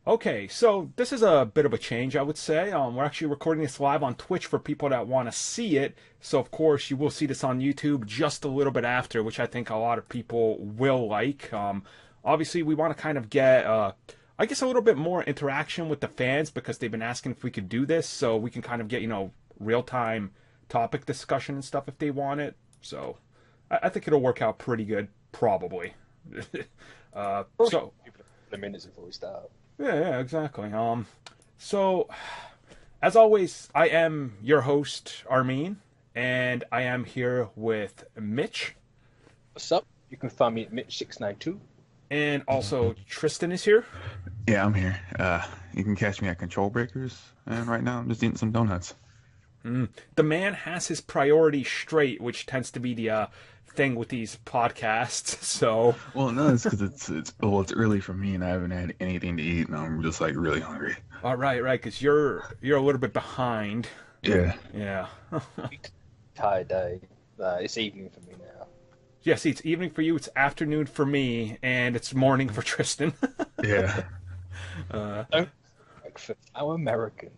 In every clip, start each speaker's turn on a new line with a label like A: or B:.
A: Okay, so this is a bit of a change, I would say. We're actually recording this live on Twitch for people that want to see it. So, of course, you will see this on YouTube just a little bit after, which I think a lot of people will like. Obviously, we want to kind of get, I guess, a little bit more interaction with the fans because they've been asking if we could do this, so we can kind of get, real-time topic discussion and stuff if they want it. So, I think it'll work out pretty good, probably. So,
B: The minutes before we start.
A: yeah, exactly. So as always, I am your host, Armin, and I am here with Mitch,
B: What's up? You can find me at Mitch692.
A: and also Tristan is here.
C: Yeah, I'm here. You can catch me at Control Breakers, and right now I'm just eating some donuts.
A: The man has his priorities straight, which tends to be the thing with these podcasts. So,
C: Well, no, it's because it's early for me, and I haven't had anything to eat, and I'm just like really hungry.
A: all right, because you're a little bit behind.
C: Yeah,
A: Yeah.
B: Tired day. It's evening for me now.
A: Yeah, see, it's evening for you, it's afternoon for me, and it's morning for Tristan.
C: yeah.
B: Breakfast. How American.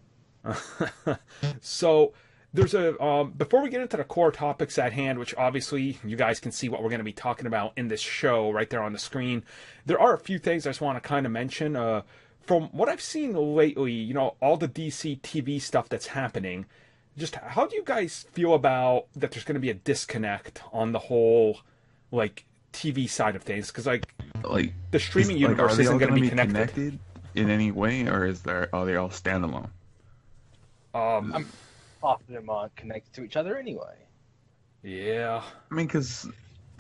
A: So there's before we get into the core topics at hand, which obviously you guys can see what we're going to be talking about in this show right there on the screen, there are a few things I just want to kind of mention. From what I've seen lately, all the DC TV stuff that's happening, just how do you guys feel about that there's going to be a disconnect on the whole, like, TV side of things? Because, like the streaming universe
C: are they
A: isn't
C: all
A: going to be
C: gonna
A: connected.
C: in any way, or are they all standalone?
B: Half of them aren't connected to each other anyway.
A: Yeah.
C: I mean, because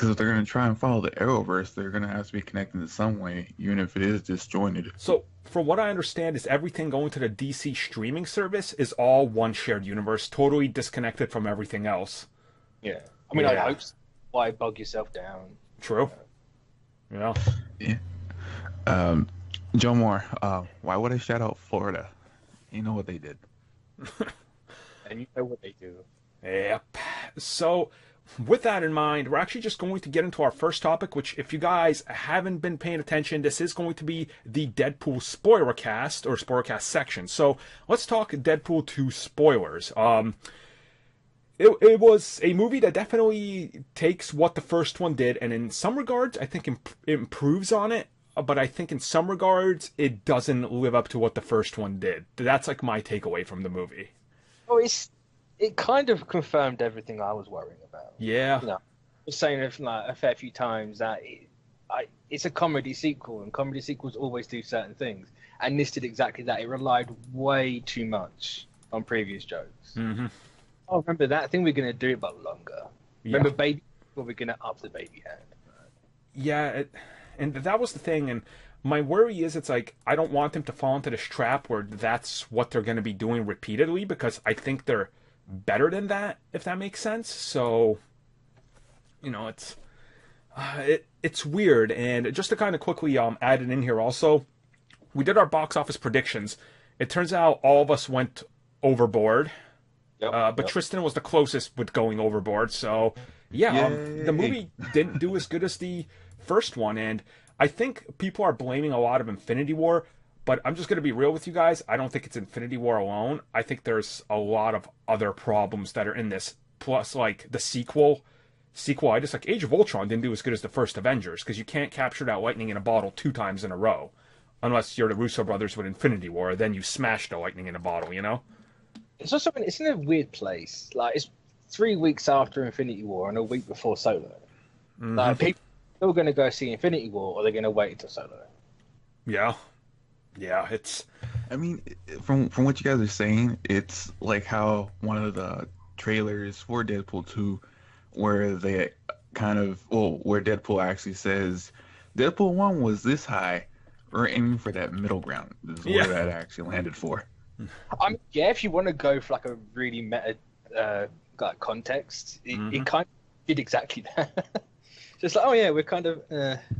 C: if they're gonna try and follow the Arrowverse, they're gonna have to be connected in some way, even if it is disjointed.
A: So, from what I understand, is everything going to the DC streaming service is all one shared universe, totally disconnected from everything else.
B: Yeah. I mean,
A: Yeah.
B: I hope so. Why bug yourself down?
A: True. Yeah.
C: Yeah. Joe Moore, why would I shout out Florida? You know what they did.
B: And you know what they do.
A: Yep. So, with that in mind, we're actually just going to get into our first topic, which, if you guys haven't been paying attention, this is going to be the Deadpool spoilercast or spoilercast section. So, let's talk Deadpool 2 spoilers. It was a movie that definitely takes what the first one did, and in some regards, I think improves on it. But I think in some regards, it doesn't live up to what the first one did. That's like my takeaway from the movie.
B: Oh, it kind of confirmed everything I was worrying about.
A: Yeah.
B: I was saying it like a fair few times that it's a comedy sequel, and comedy sequels always do certain things. And this did exactly that. It relied way too much on previous jokes.
A: Mm-hmm.
B: Oh, remember that? I think we're going to do it, but longer.
A: Yeah.
B: Remember baby? Well, we're going to up the baby hand.
A: Yeah, and that was the thing. And my worry is, it's like, I don't want them to fall into this trap where that's what they're going to be doing repeatedly, because I think they're better than that, if that makes sense. So, it's weird. And just to kind of quickly add it in here also, we did our box office predictions. It turns out all of us went overboard. But Tristan was the closest with going overboard. So, the movie didn't do as good as the first one. And I think people are blaming a lot of Infinity War. But I'm just going to be real with you guys. I don't think it's Infinity War alone. I think there's a lot of other problems that are in this. Plus, like, the sequel, I just, like, Age of Ultron didn't do as good as the first Avengers. Because you can't capture that lightning in a bottle 2 times in a row. Unless you're the Russo brothers with Infinity War. Then you smash the lightning in a bottle,
B: It's also it's in a weird place. Like, it's 3 weeks after Infinity War and a week before Solo.
A: Mm-hmm.
B: Like, people are still going to go see Infinity War, or they're going to wait until Solo.
A: Yeah. Yeah, it's...
C: I mean, from what you guys are saying, it's like how one of the trailers for Deadpool 2, where they where Deadpool actually says, Deadpool 1 was this high, we're aiming for that middle ground. This is where that actually landed for.
B: I mean, yeah, if you want to go for like a really meta like context, it kind of did exactly that. Just like, oh yeah, we're kind of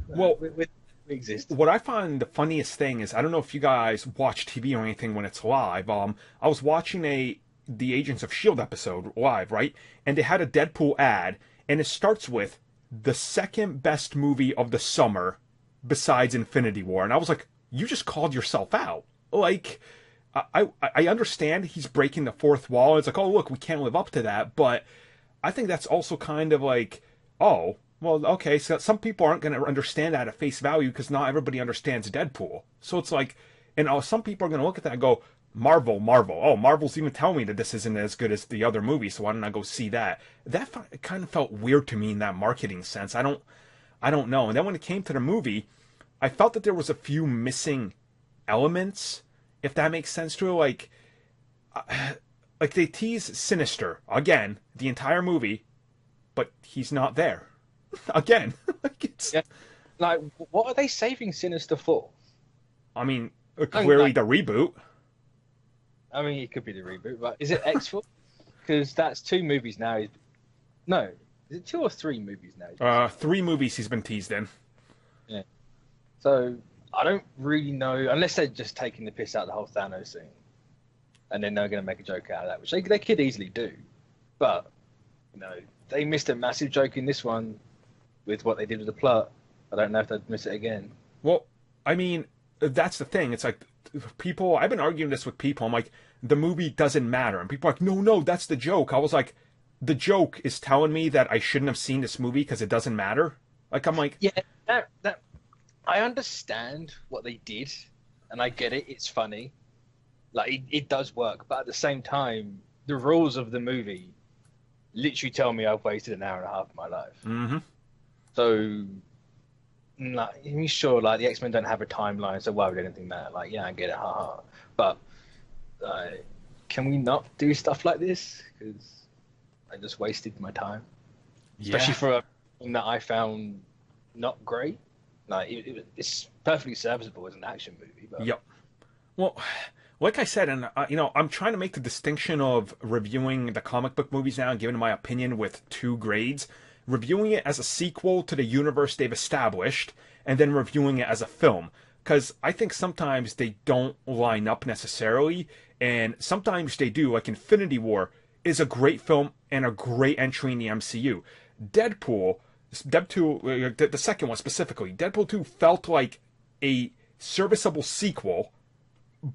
B: we exist.
A: What I find the funniest thing is, I don't know if you guys watch TV or anything when it's live. I was watching the Agents of Shield episode live, right? And they had a Deadpool ad, and it starts with the second best movie of the summer besides Infinity War, and I was like, you just called yourself out. Like, I understand he's breaking the fourth wall. It's like, oh, look, we can't live up to that. But I think that's also kind of like, oh, well, okay, so some people aren't going to understand that at face value because not everybody understands Deadpool. So it's like, and some people are going to look at that and go, Marvel. Oh, Marvel's even telling me that this isn't as good as the other movie, so why don't I go see that? That kind of felt weird to me in that marketing sense. I don't know. And then when it came to the movie, I felt that there was a few missing elements, if that makes sense to it. Like they tease Sinister again the entire movie, but he's not there again. Like it's
B: like, what are they saving Sinister for?
A: I mean, clearly the reboot.
B: I mean, it could be the reboot, but is it X-Force? Because that's 2 movies now. No, is it 2 or 3 movies now?
A: 3 movies he's been teased in.
B: Yeah. So I don't really know, unless they're just taking the piss out of the whole Thanos thing, and then they're going to make a joke out of that, which they could easily do. But they missed a massive joke in this one with what they did with the plot. I don't know if they'd miss it again.
A: Well, I mean, that's the thing. It's like people. I've been arguing this with people. I'm like, the movie doesn't matter, and people are like, no, that's the joke. I was like, the joke is telling me that I shouldn't have seen this movie because it doesn't matter. Like, I'm like,
B: yeah, that I understand what they did, and I get it. It's funny, like it does work, but at the same time, the rules of the movie literally tell me I've wasted an hour and a half of my life.
A: Mm-hmm.
B: So, like, sure, like the X-Men don't have a timeline, so why would anything matter? Like, yeah, I get it, haha. But can we not do stuff like this? Because I just wasted my time, especially for a film that I found not great. Like, it's perfectly serviceable as an action movie. But...
A: Yep. Well, like I said, and I'm trying to make the distinction of reviewing the comic book movies now and giving my opinion with 2 grades. Reviewing it as a sequel to the universe they've established, and then reviewing it as a film. Because I think sometimes they don't line up necessarily, and sometimes they do. Like Infinity War is a great film and a great entry in the MCU. Deadpool, the second one specifically, Deadpool 2 felt like a serviceable sequel,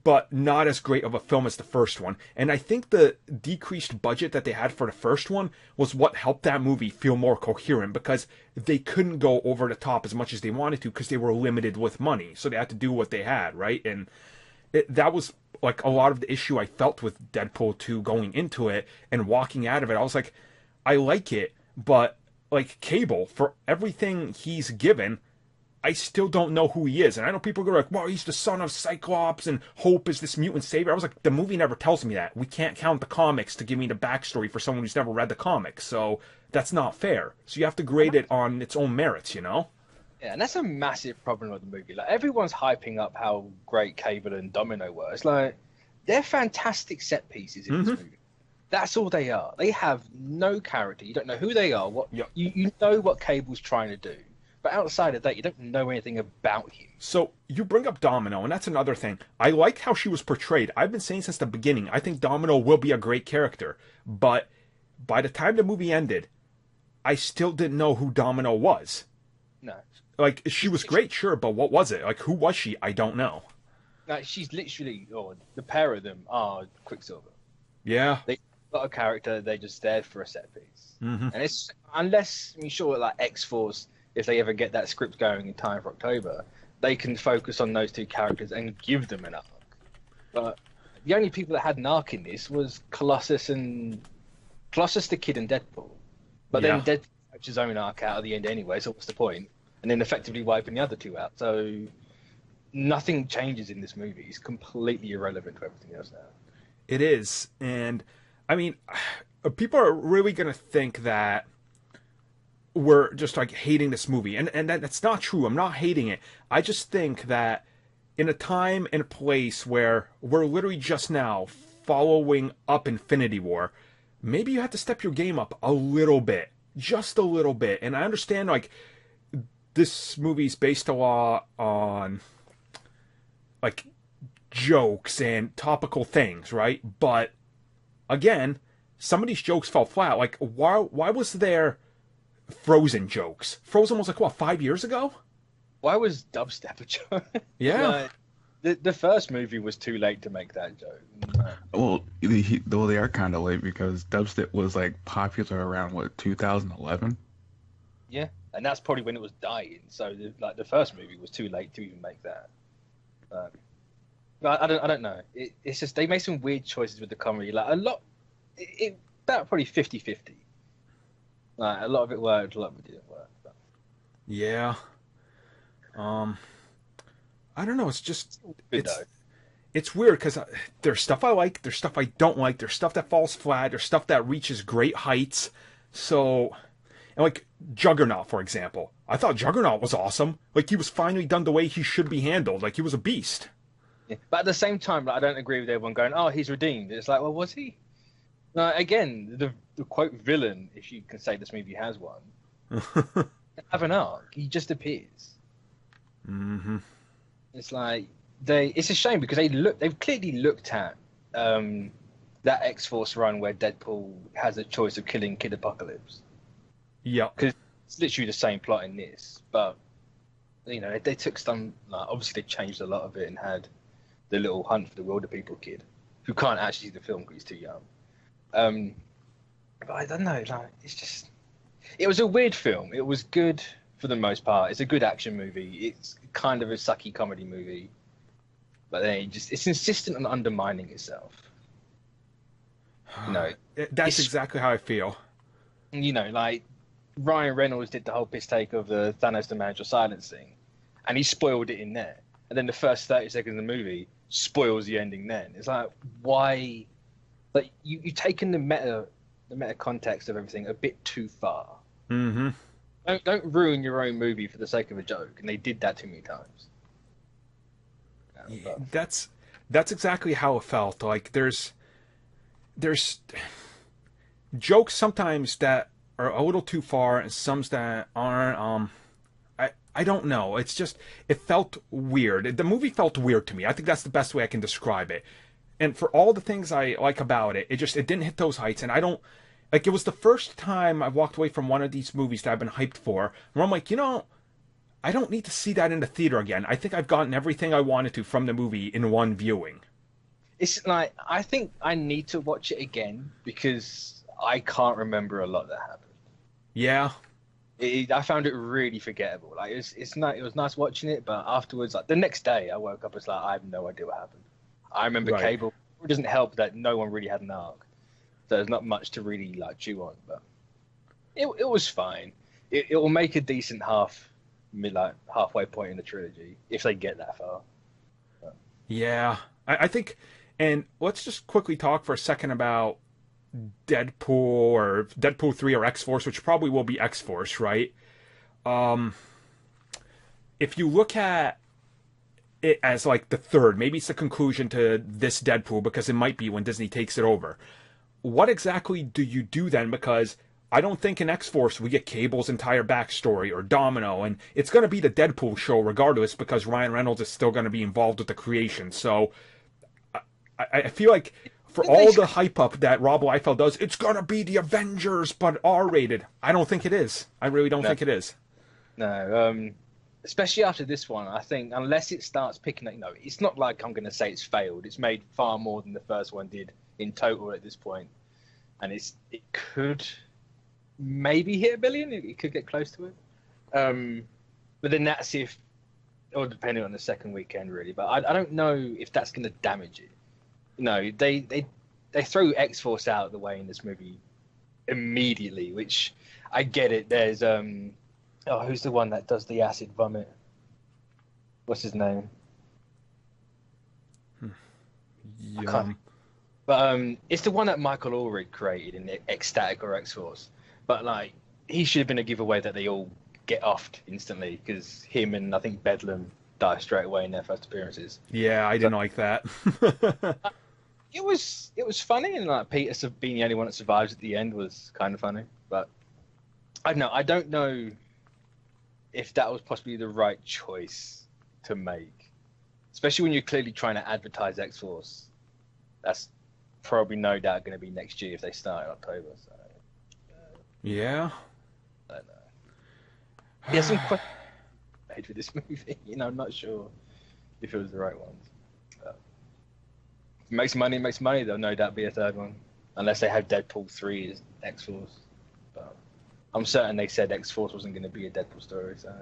A: but not as great of a film as the first one. And I think the decreased budget that they had for the first one was what helped that movie feel more coherent, because they couldn't go over the top as much as they wanted to because they were limited with money. So they had to do what they had, right? And that was like a lot of the issue I felt with Deadpool 2 going into it and walking out of it. I was like, I like it, but like Cable, for everything he's given, I still don't know who he is. And I know people go like, well, he's the son of Cyclops and Hope is this mutant savior. I was like, the movie never tells me that. We can't count the comics to give me the backstory for someone who's never read the comics. So that's not fair. So you have to grade it on its own merits, Yeah,
B: and that's a massive problem with the movie. Like, everyone's hyping up how great Cable and Domino were. It's like, they're fantastic set pieces in this movie. That's all they are. They have no character. You don't know who they are. You know what Cable's trying to do. But outside of that, you don't know anything about him.
A: So you bring up Domino, and that's another thing. I liked how she was portrayed. I've been saying since the beginning, I think Domino will be a great character. But by the time the movie ended, I still didn't know who Domino was.
B: No.
A: Like, she was great, sure, but what was it? Like, who was she? I don't know.
B: No, she's literally, the pair of them are Quicksilver.
A: Yeah.
B: They got a character, they're just there for a set piece.
A: Mm-hmm.
B: And it's, unless, sure, like X-Force, if they ever get that script going in time for October, they can focus on those 2 characters and give them an arc. But the only people that had an arc in this was Colossus the Kid, and Deadpool. But then Deadpool had his own arc out at the end anyway, so what's the point? And then effectively wiping the other 2 out. So nothing changes in this movie. It's completely irrelevant to everything else now.
A: It is. And, I mean, people are really going to think that we're just like hating this movie, and that's not true. I'm not hating it. I just think that in a time and a place where we're literally just now following up Infinity War, maybe you have to step your game up a little bit, just a little bit. And I understand like this movie's based a lot on like jokes and topical things, right? But again, some of these jokes fell flat. Like why was there Frozen jokes? Frozen was like, what, 5 years ago?
B: Why was dubstep a joke?
A: Yeah.
B: Like, the first movie was too late to make that joke.
C: Well, they are kind of late because dubstep was like popular around what 2011.
B: Yeah, and that's probably when it was dying. So the first movie was too late to even make that. But I don't know. It's just they made some weird choices with the comedy. Like a lot, about probably 50-50. Like a lot of it worked, a lot of it didn't work. But.
A: Yeah. I don't know. It's just it's weird because there's stuff I like, there's stuff I don't like, there's stuff that falls flat, there's stuff that reaches great heights. So, and like Juggernaut, for example, I thought Juggernaut was awesome. Like he was finally done the way he should be handled. Like he was a beast.
B: Yeah. But at the same time, like, I don't agree with everyone going, "Oh, he's redeemed." It's like, well, was he? Again, the quote villain, if you can say this movie has one, have an arc. He just appears.
A: Mm-hmm.
B: It's like it's a shame because they've clearly looked at that X-Force run where Deadpool has a choice of killing Kid Apocalypse.
A: Yeah,
B: because it's literally the same plot in this, but you know they took some. Like, obviously, they changed a lot of it and had the little Hunt for the Wilder People kid who can't actually see the film because he's too young. But I don't know. Like it was a weird film. It was good for the most part. It's a good action movie. It's kind of a sucky comedy movie, but then it's insistent on undermining itself. You know,
A: that's exactly how I feel.
B: You know, like Ryan Reynolds did the whole piss take of the Thanos the Manager Silence thing, and he spoiled it in there. And then the first 30 seconds of the movie spoils the ending. Then it's like, why? Like you've taken the meta context of everything a bit too far.
A: Mm-hmm.
B: Don't ruin your own movie for the sake of a joke, and they did that too many times.
A: That's exactly how it felt. Like there's jokes sometimes that are a little too far, and some that aren't. I don't know. It's just it felt weird. The movie felt weird to me. I think that's the best way I can describe it. And for all the things I like about it, it didn't hit those heights, and I don't. Like, it was the first time I walked away from one of these movies that I've been hyped for, where I'm like, I don't need to see that in the theater again. I think I've gotten everything I wanted to from the movie in one viewing.
B: It's like, I think I need to watch it again, because I can't remember a lot that happened.
A: Yeah.
B: I found it really forgettable. Like, it was nice watching it, but afterwards, like, the next day, I woke up, it's like, I have no idea what happened. I remember Cable. It doesn't help that no one really had an arc. So there's not much to really like chew on, but it was fine. It will make a decent halfway point in the trilogy if they get that far. But.
A: Yeah, I think, and let's just quickly talk for a second about Deadpool or Deadpool 3 or X-Force, which probably will be X-Force, right? If you look at it as like the third, maybe it's the conclusion to this Deadpool because it might be when Disney takes it over. What exactly do you do then? Because I don't think in X-Force we get Cable's entire backstory or Domino, and it's going to be the Deadpool show regardless because Ryan Reynolds is still going to be involved with the creation. So I feel like for all the hype up that Rob Liefeld does, it's going to be the Avengers but R-rated. I don't think it is. I really don't think it is.
B: No, especially after this one, I think unless it starts picking up, it's not like I'm going to say it's failed. It's made far more than the first one did in total at this point, and it could maybe hit $1 billion. It could get close to it, but then that's if, or depending on the second weekend, really. But I don't know if that's going to damage it. They throw X-Force out of the way in this movie immediately, which I get it. There's who's the one that does the acid vomit? What's his name?
A: Yum.
B: But it's the one that Michael Allred created in Ecstatic or X-Force. But like, he should have been a giveaway that they all get offed instantly because him and I think Bedlam die straight away in their first appearances.
A: Yeah, I didn't like that.
B: It was funny, and like Peter being the only one that survives at the end was kind of funny. But I don't know. I don't know if that was possibly the right choice to make, especially when you're clearly trying to advertise X-Force. That's probably no doubt going to be next year if they start in October. So,
A: yeah.
B: I don't know. He has some questions made for this movie. I'm not sure if it was the right ones. Makes money, makes money. There'll no doubt be a third one, unless they have Deadpool 3 as X-Force. But I'm certain they said X-Force wasn't going to be a Deadpool story. So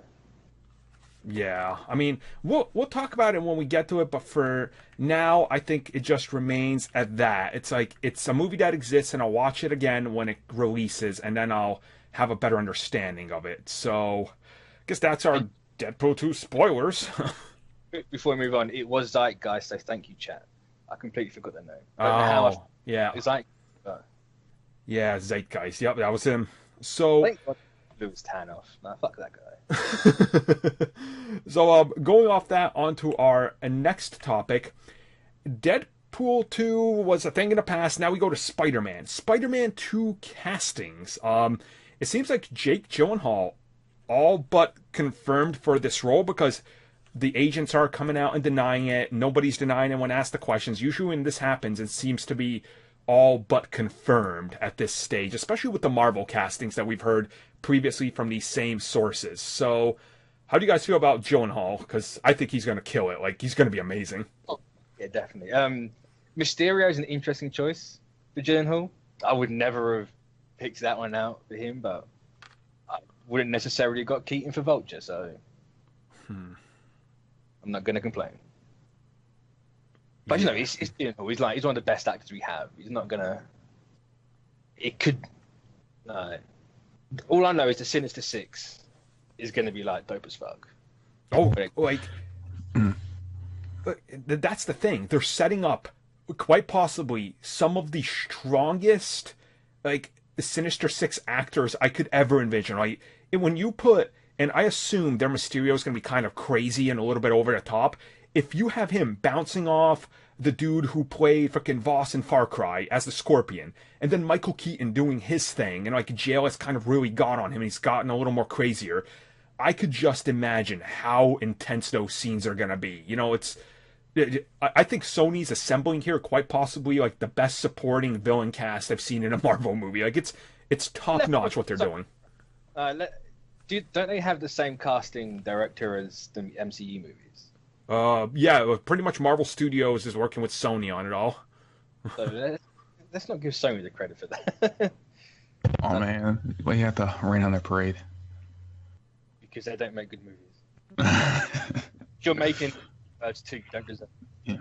A: Yeah, I mean, we'll talk about it when we get to it, but for now, I think it just remains at that. It's like it's a movie that exists, and I'll watch it again when it releases, and then I'll have a better understanding of it. So, I guess that's our Deadpool 2 spoilers.
B: before we move on, it was Zeitgeist, so thank you, chat. I completely forgot the name.
A: Oh, yeah.
B: It's like,
A: yeah, Zeitgeist. Yep, that was him. So,
B: thank God it was Thanos. Nah, fuck that guy.
A: So, going off that, onto our next topic. Deadpool 2 was a thing in the past. Now we go to Spider-Man. Spider-Man 2 castings. It seems like Jake Gyllenhaal all but confirmed for this role, because the agents are coming out and denying it. Nobody's denying it when asked the questions. Usually when this happens, it seems to be all but confirmed at this stage, especially with the Marvel castings that we've heard previously from these same sources. So, how do you guys feel about Gyllenhaal? Because I think he's going to kill it. Like, he's going to be amazing.
B: Oh, yeah, definitely. Mysterio is an interesting choice for Gyllenhaal. I would never have picked that one out for him, but I wouldn't necessarily have got Keaton for Vulture, so I'm not going to complain. But, you know, it's Gyllenhaal. He's one of the best actors we have. He's not going to... It could... all I know is the Sinister Six is going to be, like, dope as fuck.
A: Oh, like... But that's the thing. They're setting up, quite possibly, some of the strongest, like, Sinister Six actors I could ever envision. Like, when you put... And I assume their Mysterio is going to be kind of crazy and a little bit over the top. If you have him bouncing off the dude who played frickin' Voss in Far Cry as the Scorpion, and then Michael Keaton doing his thing, and like jail has kind of really got on him, and he's gotten a little more crazier, I could just imagine how intense those scenes are gonna be. You know, I think Sony's assembling here quite possibly like the best supporting villain cast I've seen in a Marvel movie. Like it's top notch what they're doing.
B: Don't they have the same casting director as the MCU movies?
A: Yeah, pretty much Marvel Studios is working with Sony on it all.
B: So let's not give Sony the credit for that.
C: Oh man, well, you have to rain on their parade.
B: Because they don't make good movies. You're making Birds 2, you don't deserve it.
C: Yeah.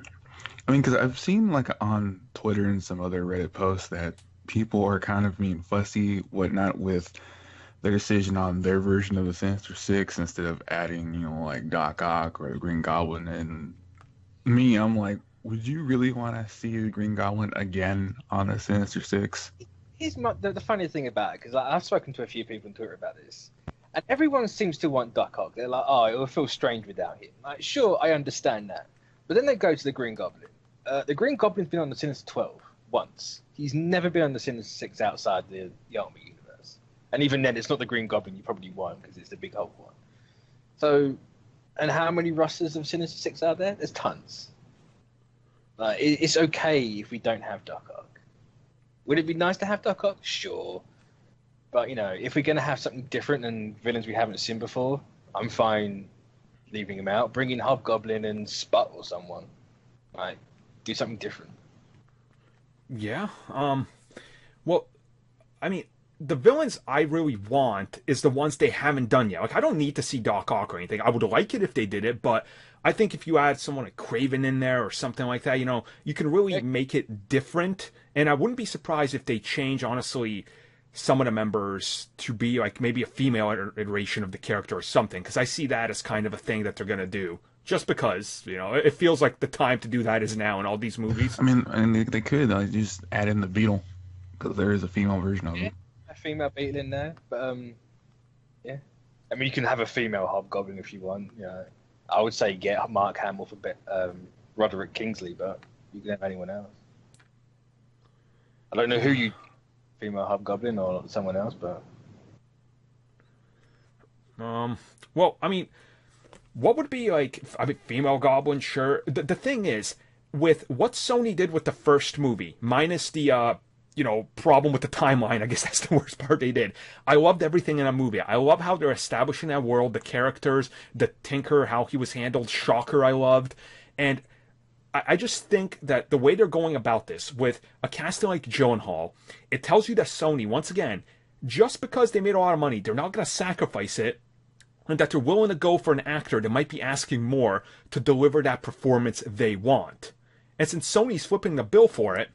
C: I mean, because I've seen like on Twitter and some other Reddit posts that people are kind of being fussy, whatnot, with their decision on their version of the Sinister Six instead of adding, you know, like Doc Ock or the Green Goblin. And me, I'm like, would you really want to see the Green Goblin again on the Sinister Six?
B: Here's the funny thing about it, because I've spoken to a few people on Twitter about this, and everyone seems to want Doc Ock. They're like, oh, it will feel strange without him. Like, sure, I understand that. But then they go to the Green Goblin. The Green Goblin's been on the Sinister 12 once. He's never been on the Sinister 6 outside the Ultimate Universe. And even then, it's not the Green Goblin you probably want, because it's the big Hulk one. So, and how many rosters of Sinister Six are there? There's tons. It's okay if we don't have Doc Ock. Would it be nice to have Doc Ock? Sure. But, you know, if we're going to have something different and villains we haven't seen before, I'm fine leaving him out. Bring in Hobgoblin and Spot or someone. Like, do something different.
A: Yeah. Well, I mean, the villains I really want is the ones they haven't done yet. Like, I don't need to see Doc Ock or anything. I would like it if they did it, but I think if you add someone like Kraven in there or something like that, you know, you can really make it different. And I wouldn't be surprised if they change, honestly, some of the members to be like maybe a female iteration of the character or something, because I see that as kind of a thing that they're going to do. Just because, you know, it feels like the time to do that is now in all these movies.
C: I mean, and they could just add in the Beetle, because there is a female version of it.
B: A female Beetle in there, but yeah. I mean, you can have a female Hobgoblin if you want. You know, I would say get Mark Hamill for Roderick Kingsley, but you can have anyone else. I don't know who you female Hobgoblin or someone else, but
A: well, I mean, what would be like? I mean, female Goblin, sure. The thing is, with what Sony did with the first movie, minus the you know, problem with the timeline, I guess that's the worst part they did. I loved everything in that movie. I love how they're establishing that world, the characters, the Tinker, how he was handled, Shocker I loved. And I just think that the way they're going about this with a casting like Gyllenhaal, it tells you that Sony, once again, just because they made a lot of money, they're not going to sacrifice it, and that they're willing to go for an actor that might be asking more to deliver that performance they want. And since Sony's flipping the bill for it,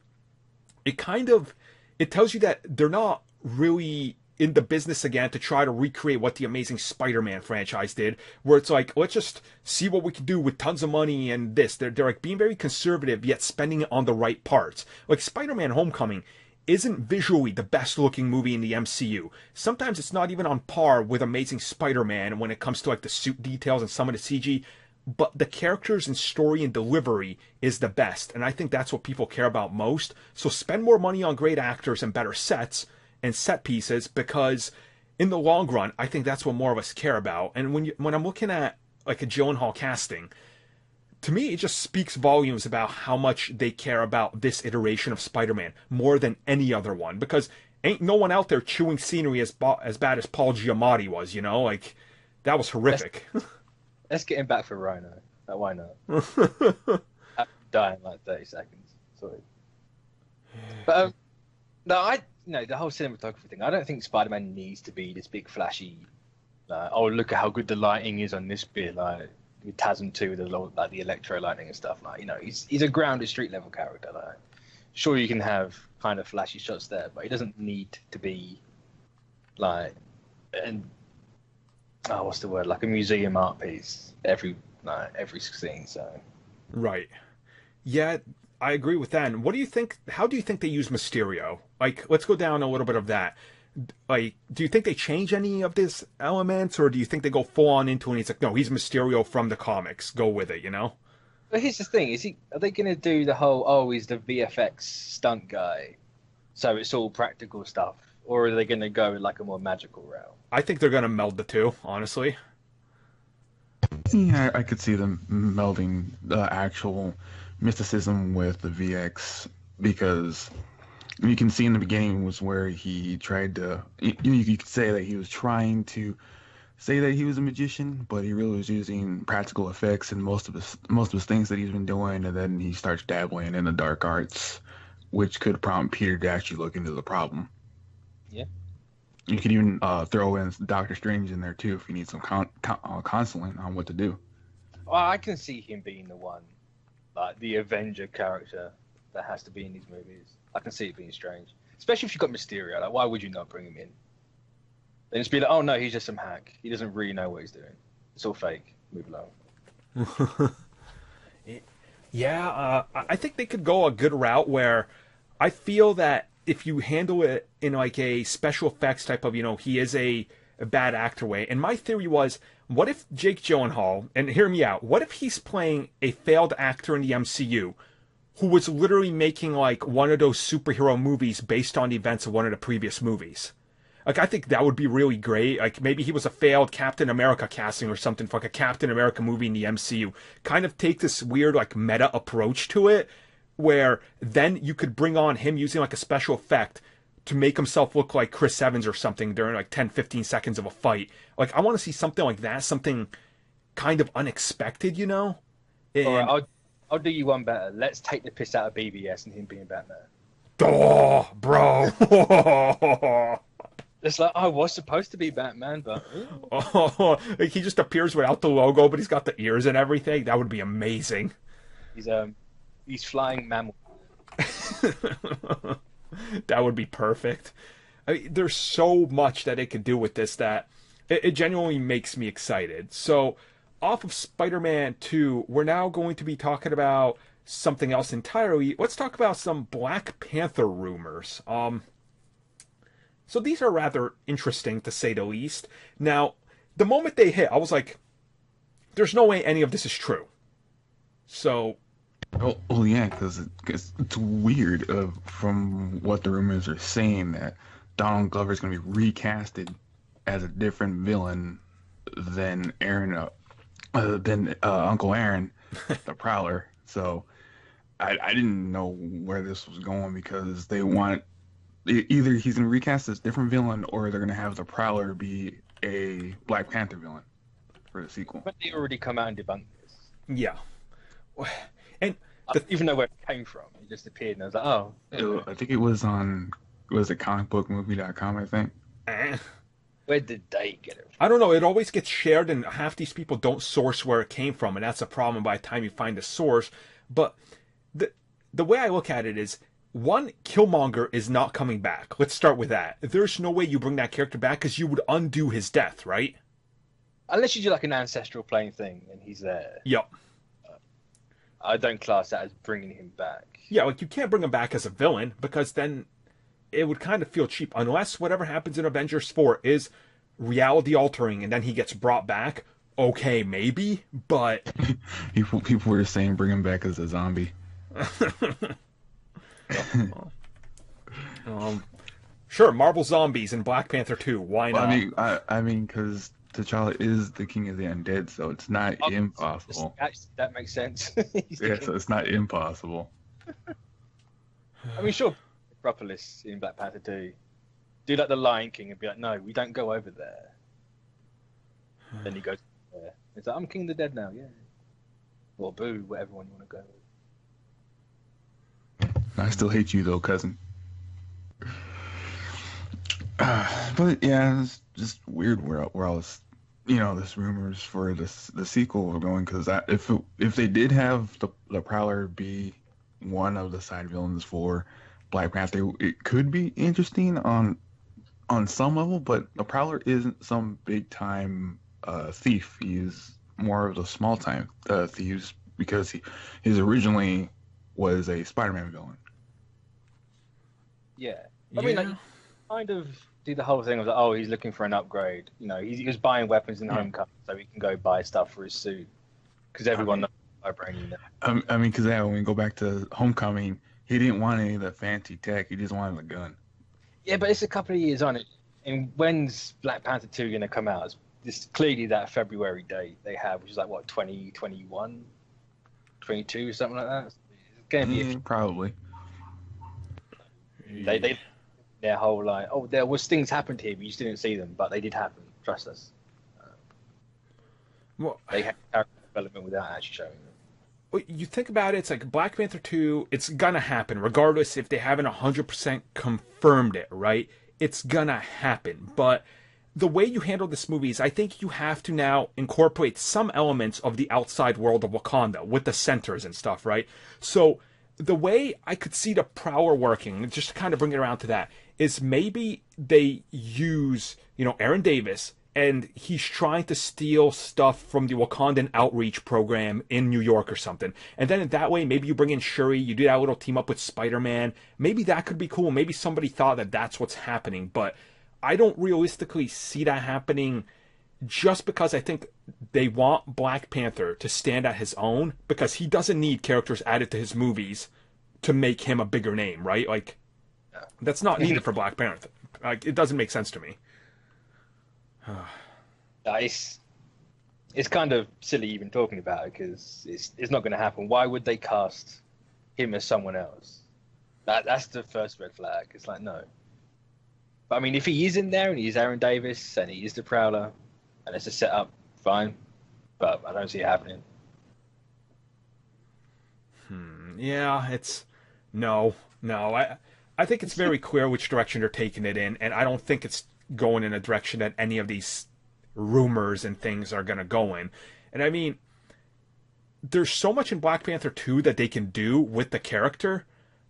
A: it tells you that they're not really in the business again to try to recreate what the Amazing Spider-Man franchise did, where it's like, let's just see what we can do with tons of money and this. They're like being very conservative, yet spending it on the right parts. Like Spider-Man Homecoming isn't visually the best looking movie in the MCU. Sometimes it's not even on par with Amazing Spider-Man when it comes to like the suit details and some of the CG, but the characters and story and delivery is the best. And I think that's what people care about most. So spend more money on great actors and better sets and set pieces, because in the long run, I think that's what more of us care about. And when I'm looking at like a Gyllenhaal casting, to me, it just speaks volumes about how much they care about this iteration of Spider-Man more than any other one. Because ain't no one out there chewing scenery as bad as Paul Giamatti was, you know? Like, that was horrific.
B: Let's get him back for Rhino. Why not? I'm dying in like 30 seconds. Sorry. But, no, the whole cinematography thing, I don't think Spider-Man needs to be this big flashy, oh, look at how good the lighting is on this bit, like with TASM 2, like the electro lighting and stuff. Like, you know, he's a grounded street level character. Like, sure, you can have kind of flashy shots there, but he doesn't need to be like what's the word? Like a museum art piece every scene. So
A: right, yeah, I agree with that. And what do you think? How do you think they use Mysterio? Like, let's go down a little bit of that. Like, do you think they change any of these elements, or do you think they go full on into it and it's like, no, he's Mysterio from the comics, go with it, you know?
B: But here's the thing: are they going to do the whole, he's the VFX stunt guy, so it's all practical stuff, or are they going to go like a more magical route?
A: I think they're going to meld the two, honestly.
C: Yeah, I could see them melding the actual mysticism with the VX, because you can see in the beginning was where he tried to, you could say that he was trying to say that he was a magician, but he really was using practical effects in most of his things that he's been doing, and then he starts dabbling in the dark arts, which could prompt Peter to actually look into the problem.
B: Yeah.
C: You could even throw in Doctor Strange in there too if you need some counseling on what to do.
B: Well, I can see him being the one, like the Avenger character that has to be in these movies. I can see it being Strange, especially if you've got Mysterio. Like, why would you not bring him in? Then just be like, oh no, he's just some hack. He doesn't really know what he's doing. It's all fake. Move along.
A: Yeah, I think they could go a good route where I feel that if you handle it in like a special effects type of, he is a bad actor way. And my theory was, what if Jake Gyllenhaal, and hear me out, what if he's playing a failed actor in the MCU who was literally making like one of those superhero movies based on the events of one of the previous movies? Like, I think that would be really great. Like, maybe he was a failed Captain America casting or something for like a Captain America movie in the MCU. Kind of take this weird like meta approach to it, where then you could bring on him using like a special effect to make himself look like Chris Evans or something during like 10-15 seconds of a fight. Like, I want to see something like that, something kind of unexpected, And...
B: All right, I'll do you one better. Let's take the piss out of BBS and him being Batman.
A: Oh, bro.
B: It's like, I was supposed to be Batman, but...
A: Oh, like he just appears without the logo, but he's got the ears and everything. That would be amazing.
B: He's flying mammal.
A: That would be perfect. I mean, there's so much that they could do with this that it genuinely makes me excited. So, off of Spider-Man 2, we're now going to be talking about something else entirely. Let's talk about some Black Panther rumors. So these are rather interesting, to say the least. Now, the moment they hit, I was like, there's no way any of this is true. So...
C: Oh yeah, because it's weird from what the rumors are saying that Donald Glover is going to be recasted as a different villain than Uncle Aaron, the Prowler. So I didn't know where this was going, because they want either he's going to recast as a different villain, or they're going to have the Prowler be a Black Panther villain for the sequel.
B: But they already come out and debunked this.
A: Yeah. And
B: I didn't even know where it came from. It just appeared, and I was like, oh.
C: I think it was on, was it comicbookmovie.com, I think.
B: Where did they get it from?
A: I don't know. It always gets shared, and half these people don't source where it came from, and that's a problem by the time you find a source. But the way I look at it is, one, Killmonger is not coming back. Let's start with that. There's no way you bring that character back because you would undo his death, right?
B: Unless you do like an ancestral plane thing and he's there.
A: Yep.
B: I don't class that as bringing him back.
A: Yeah, like you can't bring him back as a villain because then it would kind of feel cheap. Unless whatever happens in Avengers 4 is reality altering and then he gets brought back. Okay, maybe, but...
C: people were saying bring him back as a zombie.
A: Sure, Marvel Zombies in Black Panther 2. Why not?
C: I mean, because T'Challa is the king of the undead, so it's not impossible.
B: That makes sense.
C: Yeah, so it's not impossible.
B: I mean, sure, Propolis in Black Panther 2. Do like the Lion King and be like, no, we don't go over there. Then he goes there. It's like, I'm king of the dead now, yeah. Or boo, whatever one you want to go with.
C: I still hate you though, cousin. But yeah, it's just weird where I was, this rumors for the sequel were going, because if they did have the Prowler be one of the side villains for Black Panther, it could be interesting on some level. But the Prowler isn't some big time thief. He's more of the small time thieves, because his originally was a Spider-Man villain.
B: Yeah. I mean, like, kind of do the whole thing of like, oh, he's looking for an upgrade. He was buying weapons in Homecoming so he can go buy stuff for his suit. Because everyone knows vibranium.
C: I mean, because when we go back to Homecoming, he didn't want any of the fancy tech. He just wanted a gun. Yeah,
B: but it's a couple of years on it. And when's Black Panther 2 going to come out? It's clearly that February date they have, which is like, what, 2021? 22, something like that? It's going to be
C: probably.
B: They their whole like, oh, there was things happened here, but you just didn't see them, but they did happen. Trust us.
A: Well,
B: they had character development without actually showing them.
A: Well, you think about it, it's like Black Panther 2, it's gonna happen, regardless if they haven't 100% confirmed it, right? It's gonna happen. But the way you handle this movie is, I think you have to now incorporate some elements of the outside world of Wakanda with the centers and stuff, right? So the way I could see the Prowler working, just to kind of bring it around to that, is maybe they use, Aaron Davis, and he's trying to steal stuff from the Wakandan outreach program in New York or something. And then in that way, maybe you bring in Shuri, you do that little team up with Spider-Man. Maybe that could be cool. Maybe somebody thought that that's what's happening. But I don't realistically see that happening, just because I think they want Black Panther to stand at his own, because he doesn't need characters added to his movies to make him a bigger name, right? Like, that's not needed for Black Panther. Like, it doesn't make sense to me.
B: It's kind of silly even talking about it, because it's not going to happen. Why would they cast him as someone else? That's the first red flag. It's like, no. But I mean, if he is in there and he's Aaron Davis and he is the Prowler and it's a setup, fine. But I don't see it happening.
A: Yeah, it's no. I think it's very clear which direction they're taking it in, and I don't think it's going in a direction that any of these rumors and things are going to go in. And I mean, there's so much in Black Panther 2 that they can do with the character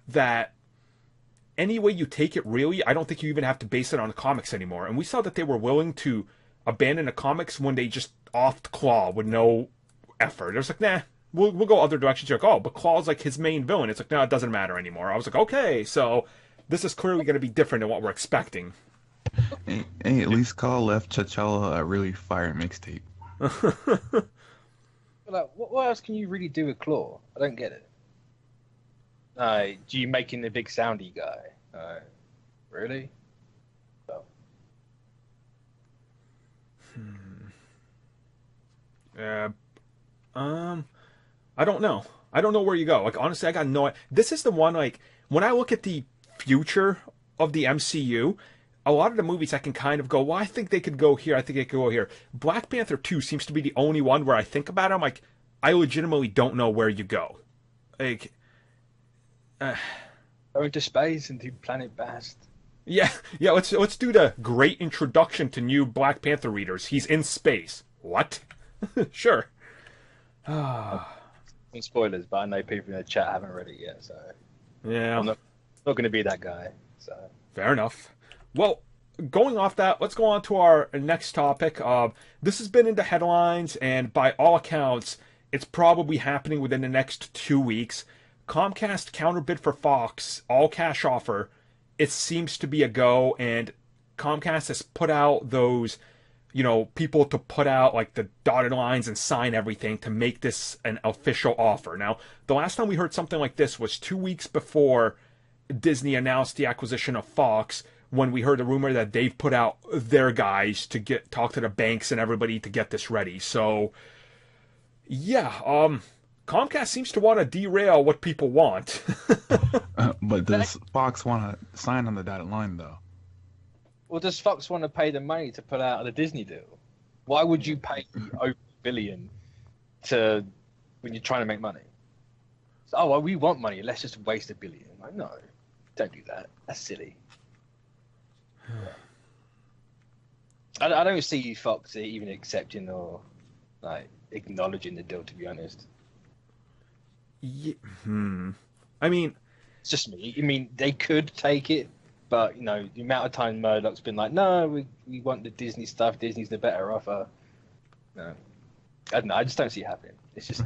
A: that any way you take it, really, I don't think you even have to base it on the comics anymore. And we saw that they were willing to abandon the comics when they just offed Claw with no effort. It was like, nah, we'll go other directions. You're like, oh, but Claw's like his main villain. It's like, no, it doesn't matter anymore. I was like, okay, so this is clearly going to be different than what we're expecting.
C: Hey, at least Claw left T'Challa a really fire mixtape.
B: Like, what else can you really do with Claw? I don't get it. Do you make him the big soundy guy? Really? So.
A: I don't know. I don't know where you go. Like, honestly, I got no... This is the one, like, when I look at the future of the MCU, a lot of the movies I can kind of go, well, I think they could go here, I think they could go here. Black Panther 2 seems to be the only one where I think about it, I'm like, I legitimately don't know where you go. Like,
B: go into space and do Planet Bast.
A: yeah. Let's do the great introduction to new Black Panther readers. He's in space. What? Sure.
B: Some spoilers, but I know people in the chat haven't read it yet, so
A: Yeah.
B: I'm not going to be that guy. So
A: Fair enough. Well, going off that, let's go on to our next topic. This has been in the headlines, and by all accounts, it's probably happening within the next 2 weeks. Comcast counterbid for Fox, all cash offer. It seems to be a go, and Comcast has put out those, people to put out like the dotted lines and sign everything to make this an official offer. Now, the last time we heard something like this was 2 weeks before Disney announced the acquisition of Fox, when we heard the rumor that they've put out their guys to talk to the banks and everybody to get this ready. So, yeah, Comcast seems to want to derail what people want.
C: But does Fox want to sign on the dotted line, though?
B: Well, does Fox want to pay the money to put out the Disney deal? Why would you pay over $1 billion when you're trying to make money? So, oh, well, we want money. Let's just waste $1 billion. Like, no, don't do that. That's silly. I don't see Fox even accepting or acknowledging the deal, to be honest.
A: Yeah. I mean,
B: it's just me. I mean, they could take it, but the amount of time Murdoch's been like, no, we want the Disney stuff. Disney's the better offer. No, I don't know. I just don't see it happening. It's just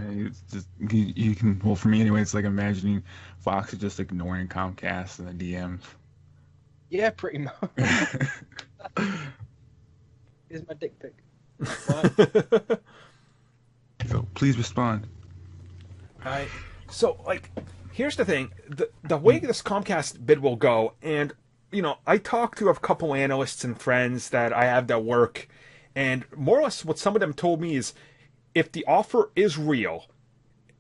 C: you can. Well, for me anyway, it's like imagining Fox is just ignoring Comcast and the DMs.
B: Yeah, pretty much. Here's my dick pic.
C: So please respond.
A: So, here's the thing. The way this Comcast bid will go, and, I talked to a couple analysts and friends that I have that work, and more or less what some of them told me is if the offer is real,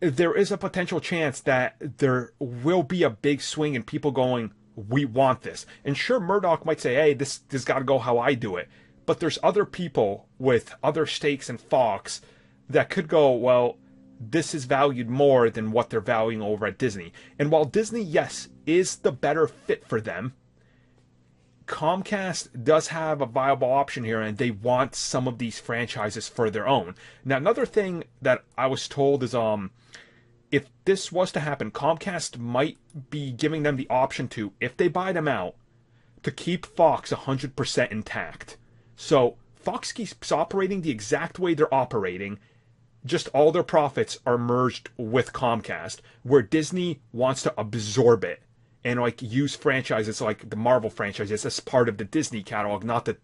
A: there is a potential chance that there will be a big swing in people going, we want this. And sure, Murdoch might say, hey, this got to go how I do it. But there's other people with other stakes in Fox that could go, well, this is valued more than what they're valuing over at Disney. And while Disney, yes, is the better fit for them, Comcast does have a viable option here, and they want some of these franchises for their own. Now, another thing that I was told is, if this was to happen, Comcast might be giving them the option to, if they buy them out, to keep Fox 100% intact. So Fox keeps operating the exact way they're operating, just all their profits are merged with Comcast, where Disney wants to absorb it and use franchises like the Marvel franchises as part of the Disney catalog, not the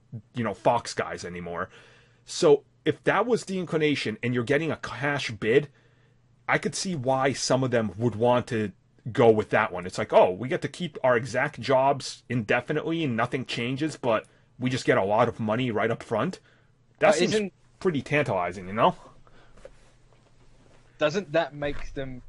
A: Fox guys anymore. So if that was the inclination and you're getting a cash bid, I could see why some of them would want to go with that one. It's like, oh, we get to keep our exact jobs indefinitely and nothing changes, but we just get a lot of money right up front. That seems pretty tantalizing,
B: Doesn't that make them...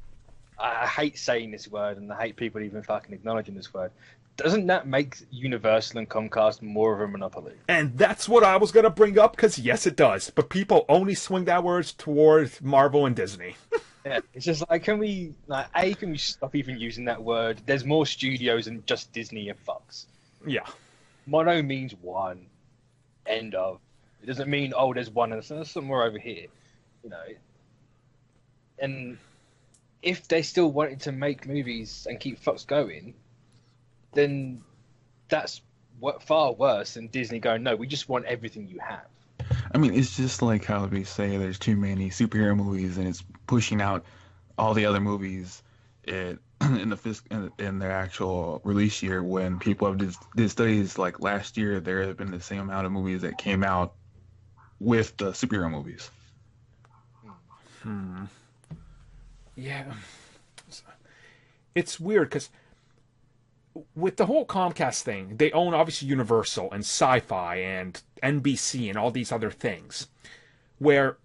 B: I hate saying this word, and I hate people even fucking acknowledging this word. Doesn't that make Universal and Comcast more of a monopoly?
A: And that's what I was going to bring up, because yes, it does. But people only swing that word towards Marvel and Disney.
B: Yeah, it's just can we stop even using that word? There's more studios than just Disney and Fox.
A: Yeah.
B: Mono means one. End of. It doesn't mean, there's one and there's somewhere over here. And if they still wanted to make movies and keep Fox going, then that's far worse than Disney going, no, we just want everything you have.
C: I mean, it's just like how we say there's too many superhero movies, and it's pushing out all the other movies in their actual release year. When people have did studies like last year, there have been the same amount of movies that came out with the superhero movies.
A: Yeah, it's weird because with the whole Comcast thing, they own obviously Universal and Sci-Fi and NBC and all these other things, where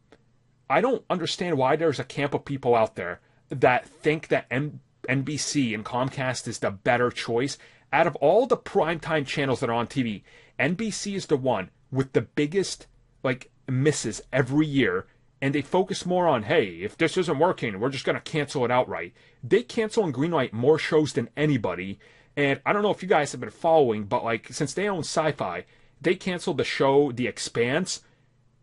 A: I don't understand why there's a camp of people out there that think that NBC and Comcast is the better choice. Out of all the primetime channels that are on TV, NBC is the one with the biggest misses every year, and they focus more on, hey, if this isn't working, we're just going to cancel it outright. They cancel and greenlight more shows than anybody. And I don't know if you guys have been following, but like since they own Sci-Fi, they canceled the show The Expanse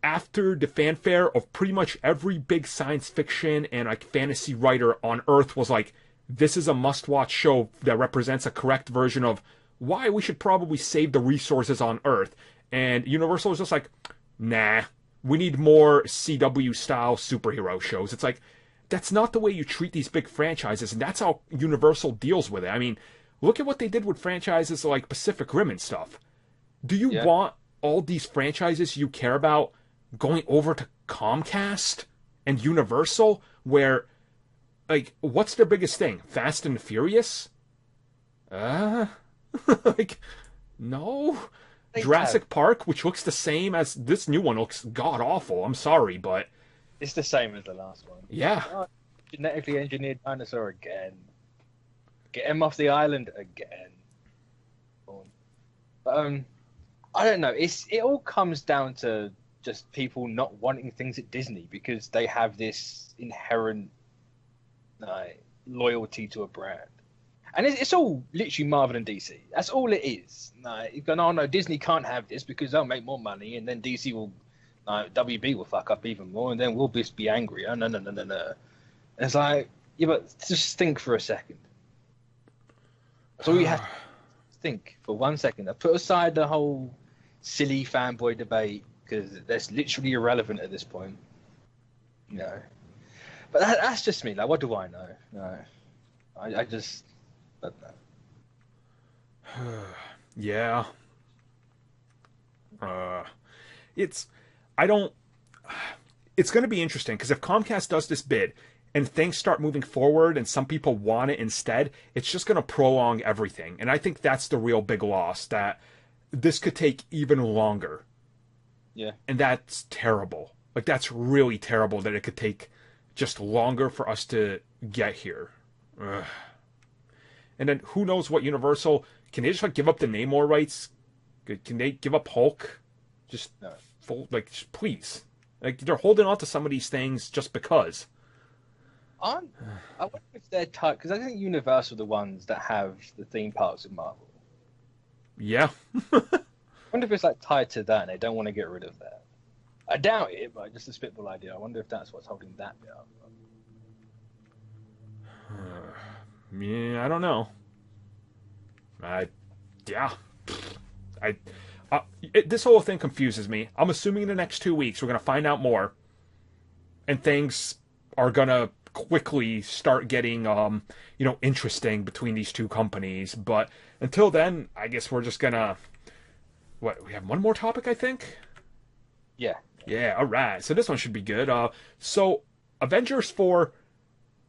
A: after the fanfare of pretty much every big science fiction and like fantasy writer on Earth was like, this is a must-watch show that represents a correct version of why we should probably save the resources on Earth. And Universal was just like, nah, we need more CW-style superhero shows. It's like, that's not the way you treat these big franchises, and that's how Universal deals with it. I mean, look at what they did with franchises like Pacific Rim and stuff. Do you want all these franchises you care about going over to Comcast and Universal, where, like, what's their biggest thing? Fast and Furious? Like, no. Jurassic Park, which looks the same as this new one, looks god-awful. I'm sorry, but...
B: It's the same as the last one.
A: Yeah.
B: Oh, genetically engineered dinosaur again. Get him off the island again. But, I don't know. It all comes down to just people not wanting things at Disney because they have this inherent loyalty to a brand. And it's all literally Marvel and DC. That's all it is. You've gone, oh no, Disney can't have this because they'll make more money, and then DC will, WB will fuck up even more, and then we'll just be angry. Oh, no. And it's like, yeah, but just think for a second. That's all you have to think for 1 second. I put aside the whole silly fanboy debate because that's literally irrelevant at this point. But that's just me. Like, what do I know? No, I just.
A: Yeah. It's going to be interesting because if Comcast does this bid and things start moving forward and some people want it instead, it's just going to prolong everything. And I think that's the real big loss, that this could take even longer.
B: Yeah.
A: And that's terrible. Like, that's really terrible that it could take just longer for us to get here. Ugh. And then who knows what Universal... Can they just like give up the Namor rights? Can they give up Hulk? Just please. Like, they're holding on to some of these things just because.
B: I wonder if they're tight, because I think Universal are the ones that have the theme parks of Marvel.
A: Yeah.
B: I wonder if it's like tied to that and they don't want to get rid of that. I doubt it, but just a spitball idea. I wonder if that's what's holding that bit up.
A: Yeah, I don't know. This whole thing confuses me. I'm assuming in the next 2 weeks we're going to find out more, and things are going to quickly start getting, interesting between these two companies. But until then, I guess we're just going to... What, we have one more topic, I think?
B: Yeah.
A: Yeah, all right. So this one should be good. So Avengers 4,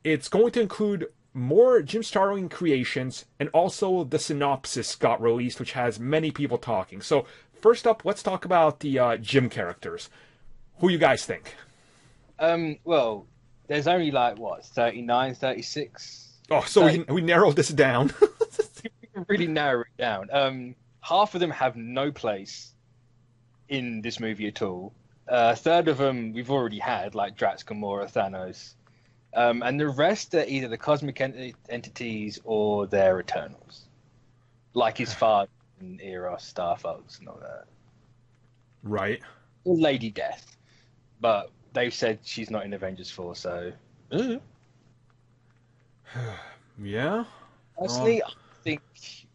A: it's going to include more Jim Starlin creations, and also the synopsis got released, which has many people talking. So first up, let's talk about the Jim characters. Who you guys think?
B: Well, there's only 39, 36?
A: Oh, so 30... we narrowed this down.
B: We can really narrow it down. Half of them have no place in this movie at all. A third of them we've already had, like Drax, Gamora, Thanos. And the rest are either the cosmic entities or they're Eternals. Like his father in Eros, Star Fox, and all that.
A: Right.
B: Or Lady Death. But they've said she's not in Avengers 4, so...
A: Yeah?
B: Honestly, I think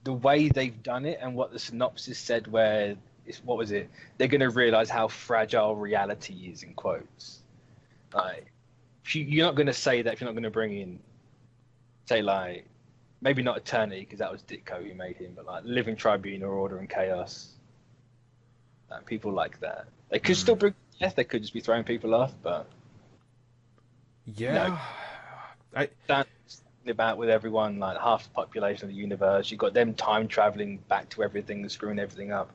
B: the way they've done it and what the synopsis said where... What was it? They're going to realise how fragile reality is, in quotes. Like, you're not going to say that if you're not going to bring in, say, like, maybe not Eternity, because that was Ditko who made him, but like Living Tribunal, Order and Chaos. People like that. They could still bring death, they could just be throwing people off, but...
A: Yeah.
B: No. That's about with everyone, like half the population of the universe. You've got them time traveling back to everything and screwing everything up.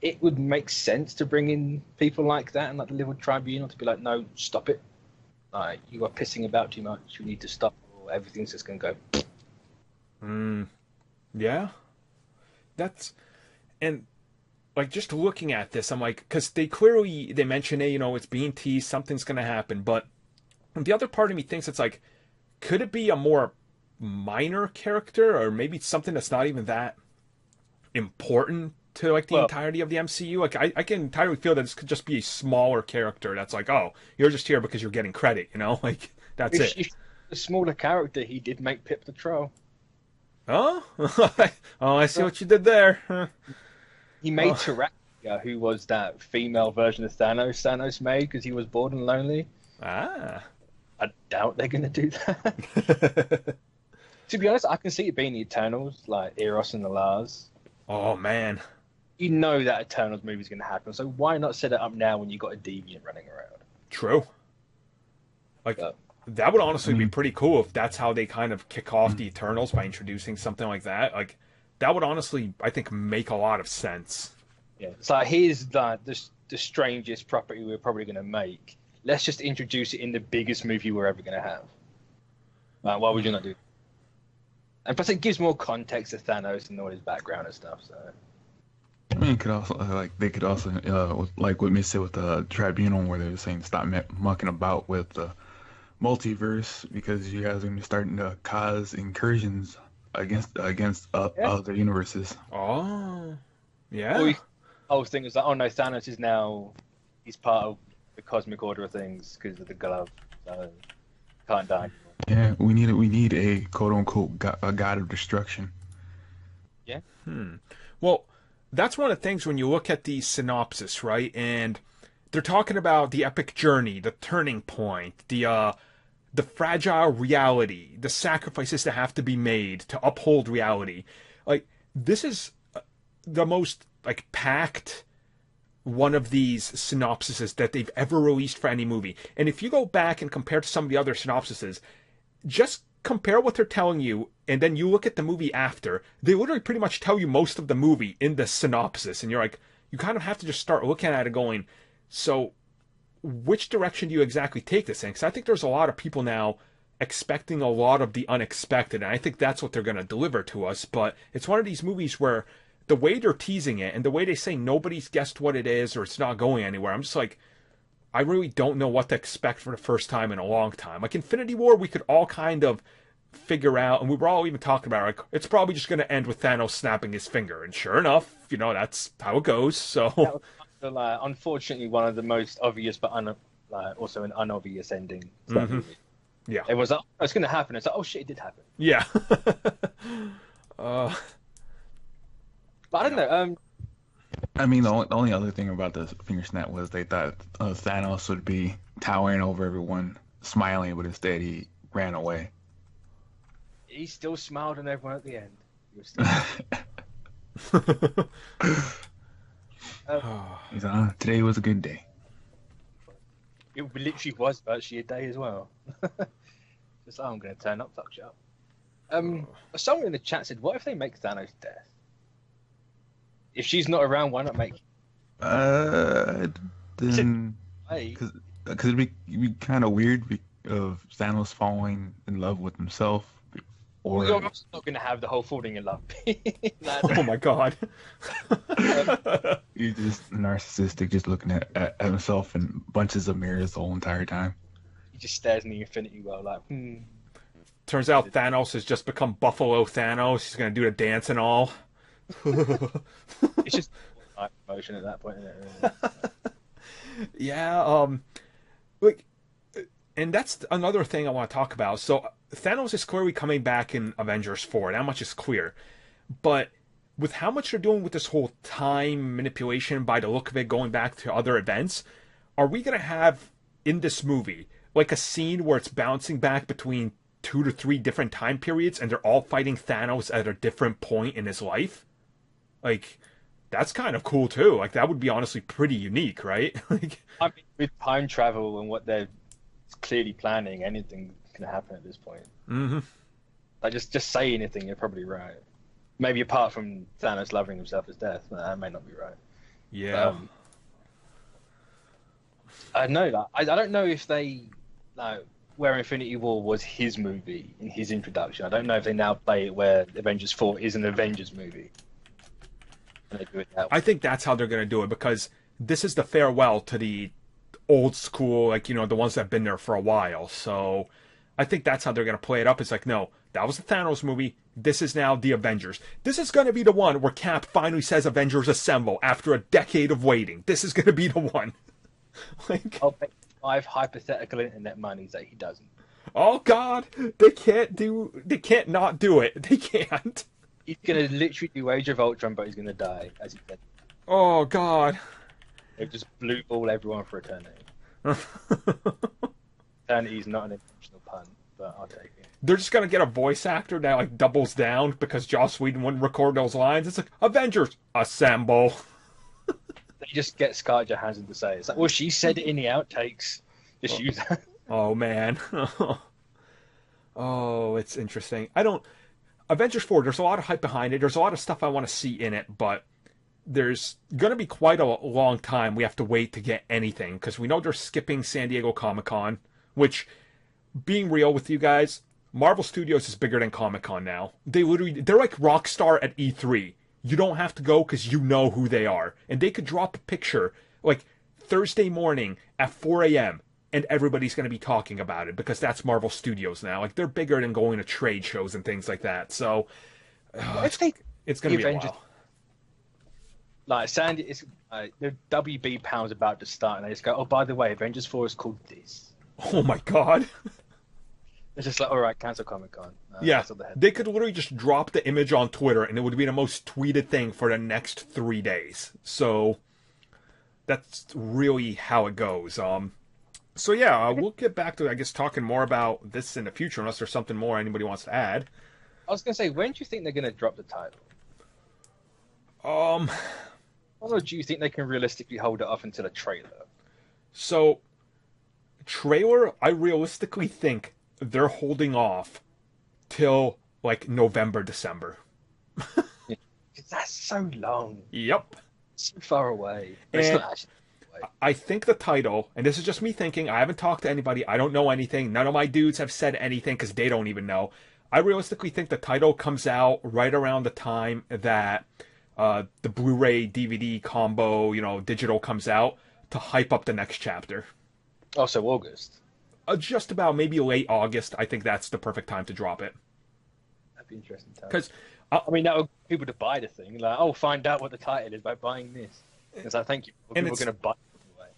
B: It would make sense to bring in people like that and like the Living Tribunal to be like, no, stop it. Like, you are pissing about too much. You need to stop, or everything's just going to go.
A: Yeah. And like just looking at this, I'm like, because they mention it, it's being teased, something's gonna happen, but the other part of me thinks it's like, could it be a more minor character, or maybe it's something that's not even that important to like the entirety of the MCU? Like I can entirely feel that this could just be a smaller character that's like, oh, you're just here because you're getting credit, like that's it.
B: If a smaller character, he did make Pip the Troll.
A: Oh, oh, I see what you did there.
B: He made Tarakia, who was that female version of Thanos made because he was bored and lonely.
A: Ah.
B: I doubt they're going to do that. To be honest, I can see it being the Eternals, like Eros and the Lars.
A: Oh, man.
B: You know that Eternals movie's going to happen, so why not set it up now when you've got a deviant running around?
A: True. Like, that would honestly be pretty cool if that's how they kind of kick off the Eternals, by introducing something like that. Like, that would honestly, I think, make a lot of sense.
B: Yeah, it's like, here's the strangest property we're probably going to make. Let's just introduce it in the biggest movie we're ever going to have. Why would you not do that? And plus, it gives more context to Thanos and all his background and stuff. So,
C: I mean, they could also like what Miss said with the Tribunal, where they were saying stop mucking about with the multiverse because you guys are going to be starting to cause incursions against other universes.
A: Oh, yeah.
B: Whole thing is like, oh no, Thanos is now he's part of the cosmic order of things because of the glove, so can't die anymore.
C: Yeah, we need a quote unquote a god of destruction.
B: Yeah.
A: Well, that's one of the things when you look at the synopsis, right? And they're talking about the epic journey, the turning point, the fragile reality, the sacrifices that have to be made to uphold reality. Like, this is the most like packed one of these synopsises that they've ever released for any movie. And if you go back and compare to some of the other synopsises, just compare what they're telling you, and then you look at the movie after. They literally pretty much tell you most of the movie in the synopsis, and you're like, you kind of have to just start looking at it going, so which direction do you exactly take this in? Because I think there's a lot of people now expecting a lot of the unexpected, and I think that's what they're going to deliver to us. But it's one of these movies where the way they're teasing it and the way they say nobody's guessed what it is or it's not going anywhere, I'm just like, I really don't know what to expect for the first time in a long time. Like Infinity War, we could all kind of figure out, and we were all even talking about, like, it's probably just going to end with Thanos snapping his finger. And sure enough, that's how it goes. So,
B: unfortunately, one of the most obvious, but also an unobvious ending.
A: Yeah.
B: It was, it's going to happen. It's like, oh shit, it did happen.
A: Yeah.
B: But I don't know.
C: I mean, the only other thing about the finger snap was they thought Thanos would be towering over everyone, smiling, but instead he ran away.
B: He still smiled on everyone at the end.
C: He's like, today was a good day.
B: It literally was virtually a day as well. Just, I'm going to turn up, fuck you up. Someone in the chat said, what if they make Thanos death? If she's not around, why not make?
C: Then because it'd be kind of weird of Thanos falling in love with himself, or
B: you're also not going to have the whole falling in love.
A: Oh my god!
C: He's just narcissistic, just looking at himself in bunches of mirrors the whole entire time.
B: He just stares in the infinity well, like.
A: Turns out Thanos has just become Buffalo Thanos. He's going to do the dance and all.
B: It's just emotion at that point, isn't it? Really?
A: Yeah, like, and that's another thing I want to talk about. So Thanos is clearly coming back in Avengers 4, and how much is clear. But with how much they're doing with this whole time manipulation, by the look of it, going back to other events, are we going to have in this movie like a scene where it's bouncing back between 2 to 3 different time periods, and they're all fighting Thanos at a different point in his life? Like, that's kind of cool too. Like, that would be honestly pretty unique, right? Like,
B: I mean, with time travel and what they're clearly planning, anything can happen at this point.
A: Mm-hmm.
B: Like, just say anything, you're probably right. Maybe apart from Thanos loving himself as death, that may not be right.
A: Yeah.
B: I know that. I don't know if they, where Infinity War was his movie in his introduction. I don't know if they now play it where Avengers 4 is an Avengers movie. They do it that way.
A: I think that's how they're going to do it, because this is the farewell to the old school, like, the ones that have been there for a while. So I think that's how they're going to play it up. It's like, no, that was the Thanos movie. This is now the Avengers. This is going to be the one where Cap finally says Avengers Assemble after a decade of waiting. This is going to be the one. Like,
B: I'll bet 5 hypothetical internet monies that he doesn't.
A: oh God, they can't not do it. They can't.
B: He's going to literally do Age of Ultron, but he's going to die, as he said.
A: Oh God.
B: They just blue ball everyone for eternity. Eternity is not an intentional pun, but I'll take it.
A: They're just gonna get a voice actor that like doubles down because Joss Whedon wouldn't record those lines. It's like, Avengers Assemble.
B: They just get Scarlett Johansson to say it. It's like, well, she said it in the outtakes. Just use that.
A: Oh man. Oh, it's interesting. Avengers 4, there's a lot of hype behind it. There's a lot of stuff I want to see in it, but there's going to be quite a long time we have to wait to get anything, because we know they're skipping San Diego Comic-Con, which, being real with you guys, Marvel Studios is bigger than Comic-Con now. They're like Rockstar at E3. You don't have to go because you know who they are. And they could drop a picture like Thursday morning at 4 a.m. and everybody's going to be talking about it, because that's Marvel Studios now. Like, they're bigger than going to trade shows and things like that. So it's going to be a while.
B: Like, Sandy, the WB pound's about to start, and they just go, oh, by the way, Avengers 4 is called this.
A: Oh my God.
B: It's just like, all right, cancel Comic-Con.
A: Yeah, they could literally just drop the image on Twitter, and it would be the most tweeted thing for the next 3 days. So that's really how it goes. So yeah, we'll get back to, I guess, talking more about this in the future, unless there's something more anybody wants to add.
B: I was going to say, when do you think they're going to drop the title? Or do you think they can realistically hold it off until a trailer?
A: So, trailer, I realistically think they're holding off till, like, November, December.
B: That's so long.
A: Yep.
B: So far away.
A: It's not actually away. I think the title, and this is just me thinking, I haven't talked to anybody, I don't know anything, none of my dudes have said anything because they don't even know. I realistically think the title comes out right around the time that the Blu-ray DVD combo, digital comes out, to hype up the next chapter.
B: Oh, so August?
A: Just about, maybe late August. I think that's the perfect time to drop it.
B: That'd be interesting.
A: Because
B: that would get people to buy the thing. Like, oh, find out what the title is by buying this. It's like, thank you. People are going to buy it anyway.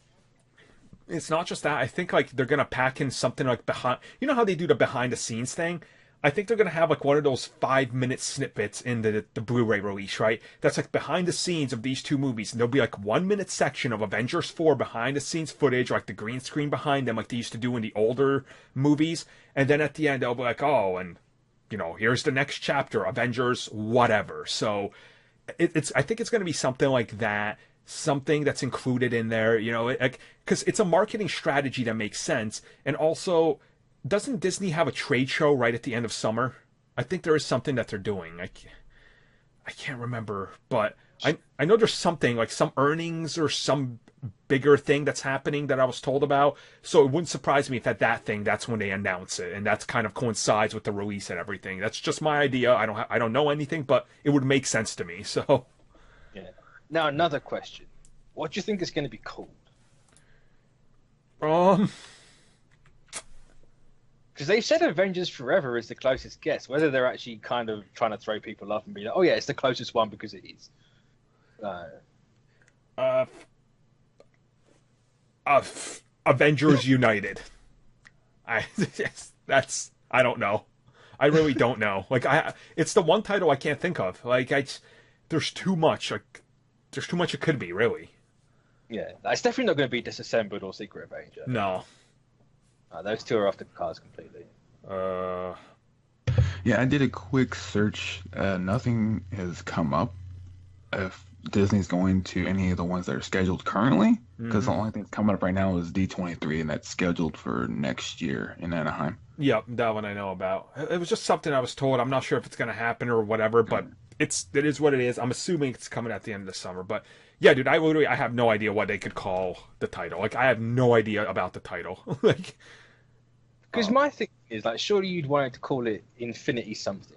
A: It's not just that. I think like they're going to pack in something like behind. You know how they do the behind-the-scenes thing? I think they're going to have like one of those 5-minute snippets in the Blu-ray release, right? That's like behind the scenes of these two movies. And there'll be like 1-minute section of Avengers 4 behind the scenes footage, like the green screen behind them, like they used to do in the older movies. And then at the end, they'll be like, oh, and here's the next chapter, Avengers, whatever. So I think it's going to be something like that. Something that's included in there, because it's a marketing strategy that makes sense. And also, doesn't Disney have a trade show right at the end of summer? I think there is something that they're doing. I can't remember, but I know there's something, like some earnings or some bigger thing that's happening that I was told about. So it wouldn't surprise me if at that thing, that's when they announce it. And that's kind of coincides with the release and everything. That's just my idea. I don't know anything, but it would make sense to me. So,
B: yeah. Now, another question. What do you think is going to be called? Because they said Avengers Forever is the closest guess. Whether they're actually kind of trying to throw people off and be like, oh yeah, it's the closest one because it is.
A: Avengers United. I don't know. I really don't know. Like it's the one title I can't think of. Like there's too much. Like there's too much it could be, really.
B: Yeah, it's definitely not going to be Disassembled or Secret Avenger.
A: No.
B: Those two are off the cards completely.
C: Yeah, I did a quick search. Nothing has come up if Disney's going to any of the ones that are scheduled currently, because the only thing that's coming up right now is D23, and that's scheduled for next year in Anaheim.
A: Yep, that one I know about. It was just something I was told. I'm not sure if it's going to happen or whatever, but it is what it is. I'm assuming it's coming at the end of the summer, but yeah, dude, I have no idea what they could call the title. Like, I have no idea about the title. Like,
B: because my thing is, like, surely you'd want it to call it Infinity something.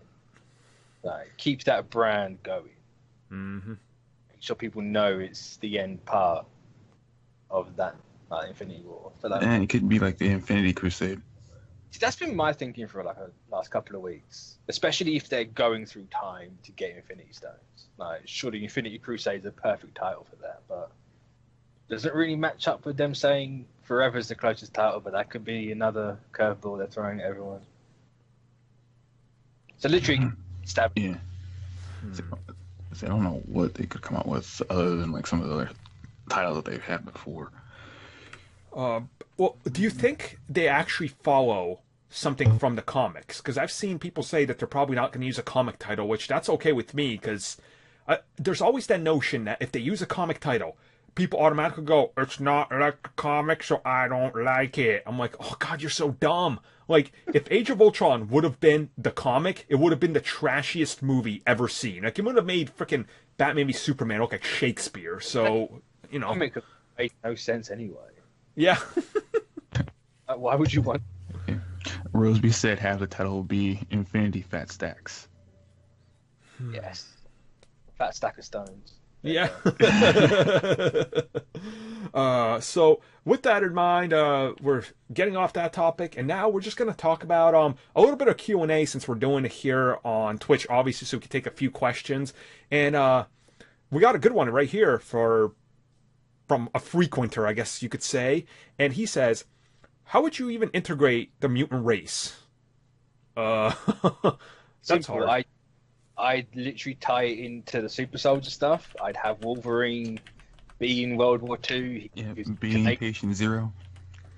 B: Like, keep that brand going.
A: Mm-hmm.
B: sure people know it's the end part of that Infinity War. So that,
C: And it could be like the Infinity Crusade.
B: see, that's been my thinking for like the last couple of weeks, especially if they're going through time to get Infinity Stones. Like, surely Infinity Crusade is a perfect title for that, but doesn't really match up with them saying Forever's the closest title, but that could be another curveball they're throwing at everyone. So literally, stab.
C: Yeah. So I don't know what they could come up with other than like some of the other titles that they've had before.
A: Well, do you think they actually follow something from the comics? Because I've seen people say that they're probably not going to use a comic title, which that's okay with me, because there's always that notion that if they use a comic title, people automatically go, it's not like a comic, so I don't like it. I'm like, oh god, you're so dumb. Like, if Age of Ultron would have been the comic, it would have been the trashiest movie ever seen. Like, it would have made freaking Batman v Superman look like Shakespeare. So, you know.
B: Comic made no sense anyway.
A: Yeah.
B: Why would you want?
C: Roseby said half the title will be Infinity Fat Stacks.
B: Yes, fat stack of stones.
A: Yeah. So with that in mind, we're getting off that topic, and now we're just going to talk about a little bit of Q&A, since we're doing it here on Twitch, obviously, so we can take a few questions. And we got a good one right here from a frequenter, I guess you could say. And he says, how would you even integrate the mutant race? That's
B: Simple.
A: hard.
B: I'd literally tie it into the super soldier stuff. I'd have Wolverine be in World War II.
C: Yeah, being Patient Zero.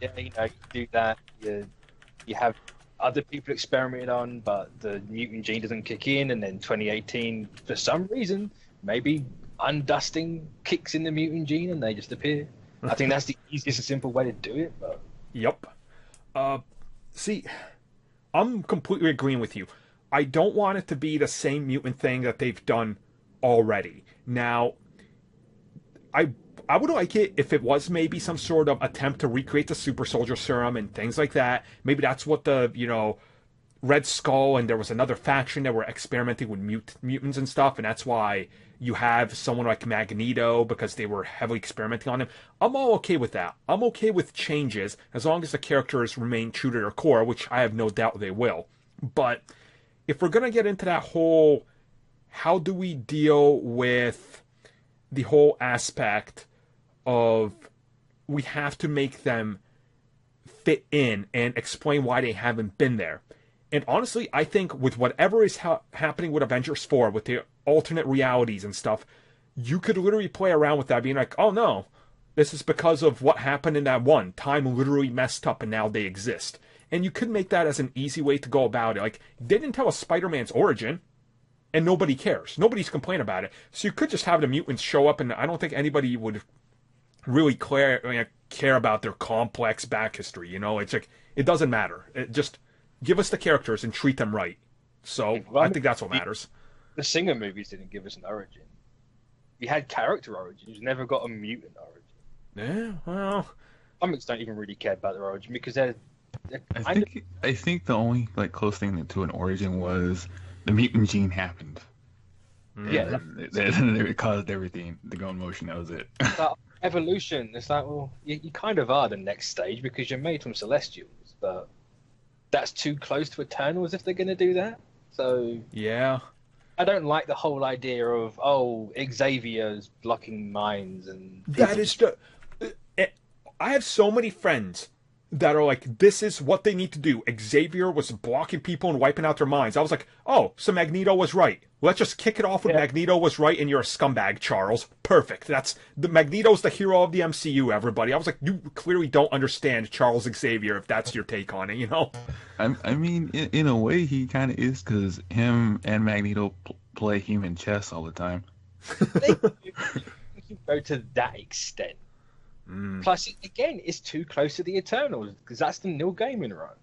B: Yeah, you know, you do that. You have other people experimented on, but the mutant gene doesn't kick in, and then 2018, for some reason, maybe undusting kicks in the mutant gene and they just appear. I think that's the easiest and simple way to do it. But
A: Yep. See, I'm completely agreeing with you. I don't want it to be the same mutant thing that they've done already. Now, I would like it if it was maybe some sort of attempt to recreate the super soldier serum and things like that. Maybe that's what the, Red Skull, and there was another faction that were experimenting with mutants and stuff, and that's why you have someone like Magneto, because they were heavily experimenting on him. I'm all okay with that. I'm okay with changes as long as the characters remain true to their core, which I have no doubt they will. But if we're going to get into that whole, how do we deal with the whole aspect of we have to make them fit in and explain why they haven't been there. And honestly, I think with whatever is happening with Avengers 4, with the alternate realities and stuff, you could literally play around with that, being like, oh no, this is because of what happened in that one. Time literally messed up and now they exist. And you could make that as an easy way to go about it. Like, they didn't tell us Spider-Man's origin, and nobody cares. Nobody's complaining about it. So you could just have the mutants show up, and I don't think anybody would really care about their complex back history. It's like, it doesn't matter. Just give us the characters and treat them right. So I think that's what matters.
B: The Singer movies didn't give us an origin. We had character origins, never got a mutant origin.
A: Yeah, well,
B: comics don't even really care about their origin because they're
C: I think the only close thing to an origin was the mutant gene happened.
B: Yeah,
C: it caused everything to go in motion. That was it.
B: Evolution. It's like, well, you kind of are the next stage because you're made from Celestials, but that's too close to Eternals if they're going to do that. So
A: yeah,
B: I don't like the whole idea of Xavier's blocking minds and
A: that is I have so many friends that are like, this is what they need to do. Xavier was blocking people and wiping out their minds. I was like, oh, so Magneto was right. Let's just kick it off with Magneto was right and you're a scumbag, Charles. Perfect. Magneto's the hero of the MCU, everybody. I was like, you clearly don't understand Charles Xavier if that's your take on it,
C: I mean, in a way, he kind of is, because him and Magneto play human chess all the time.
B: They go to that extent. Plus, again, it's too close to the Eternals because that's the Neil Gaiman run.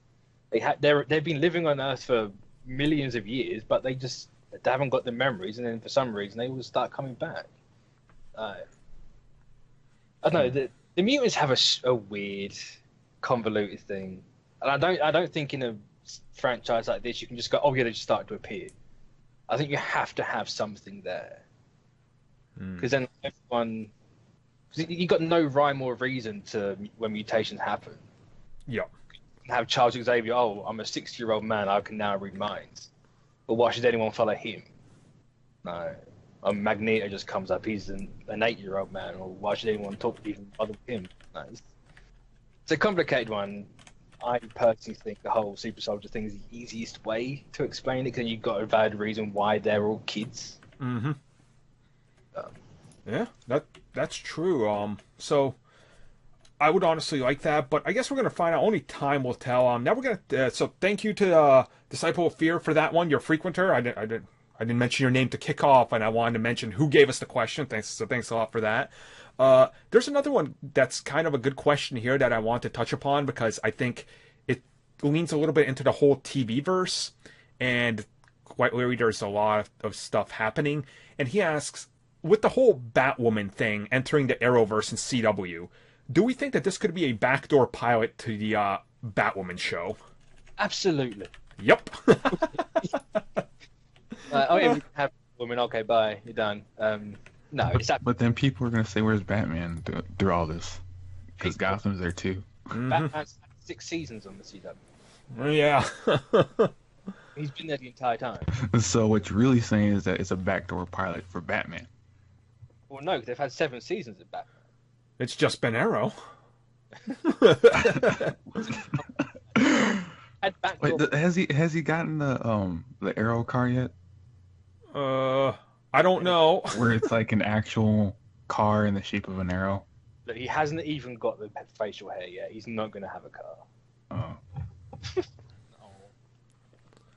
B: They've been living on Earth for millions of years, but they haven't got the memories, and then for some reason they will start coming back. I don't know. The mutants have a weird, convoluted thing, and I don't think in a franchise like this you can just go, oh yeah, they just started to appear. I think you have to have something there. because then everyone, cause you got no rhyme or reason to when mutations happen.
A: Yeah.
B: Have Charles Xavier, oh, I'm a 60-year-old man, I can now read minds. But why should anyone follow him? No. Magneto just comes up, he's an 8-year-old man, or why should anyone talk even bother with him? No, it's a complicated one. I personally think the whole super soldier thing is the easiest way to explain it, because you've got a valid reason why they're all kids.
A: Mm-hmm. Yeah, that's true. So I would honestly like that, but I guess we're gonna find out. Only time will tell. Now we're gonna. So thank you to Disciple of Fear for that one. Your frequenter. I didn't mention your name to kick off, and I wanted to mention who gave us the question. Thanks a lot for that. There's another one that's kind of a good question here that I want to touch upon, because I think it leans a little bit into the whole TV verse, and quite literally there's a lot of stuff happening. And he asks, with the whole Batwoman thing entering the Arrowverse in CW, do we think that this could be a backdoor pilot to the Batwoman show?
B: Absolutely.
A: Yep.
B: Oh, yeah, we have women. Okay, bye. You're done. No, it's that.
C: But then people are gonna say, "Where's Batman through all this?" Because Gotham's there too.
B: Batman's had 6 seasons on the CW.
A: Yeah.
B: He's been there the entire time.
C: So what you're really saying is that it's a backdoor pilot for Batman.
B: Well, no, because they've had 7 seasons of Batman.
A: It's just been Arrow.
C: Wait, has he gotten the Arrow car yet?
A: I don't know.
C: Where it's like an actual car in the shape of an arrow.
B: Look, he hasn't even got the facial hair yet. He's not going to have a car.
C: Oh.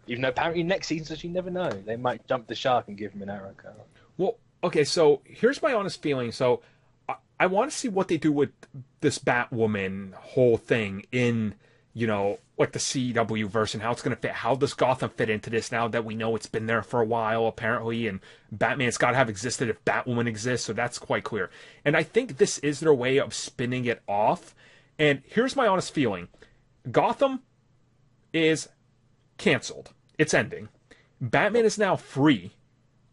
B: Even though apparently next season, you never know. They might jump the shark and give him an Arrow car.
A: Well, okay, so here's my honest feeling. So I want to see what they do with this Batwoman whole thing in, like the CW verse, and how it's going to fit. How does Gotham fit into this now that we know it's been there for a while, apparently, and Batman's got to have existed if Batwoman exists, so that's quite clear. And I think this is their way of spinning it off. And here's my honest feeling. Gotham is canceled. It's ending. Batman is now free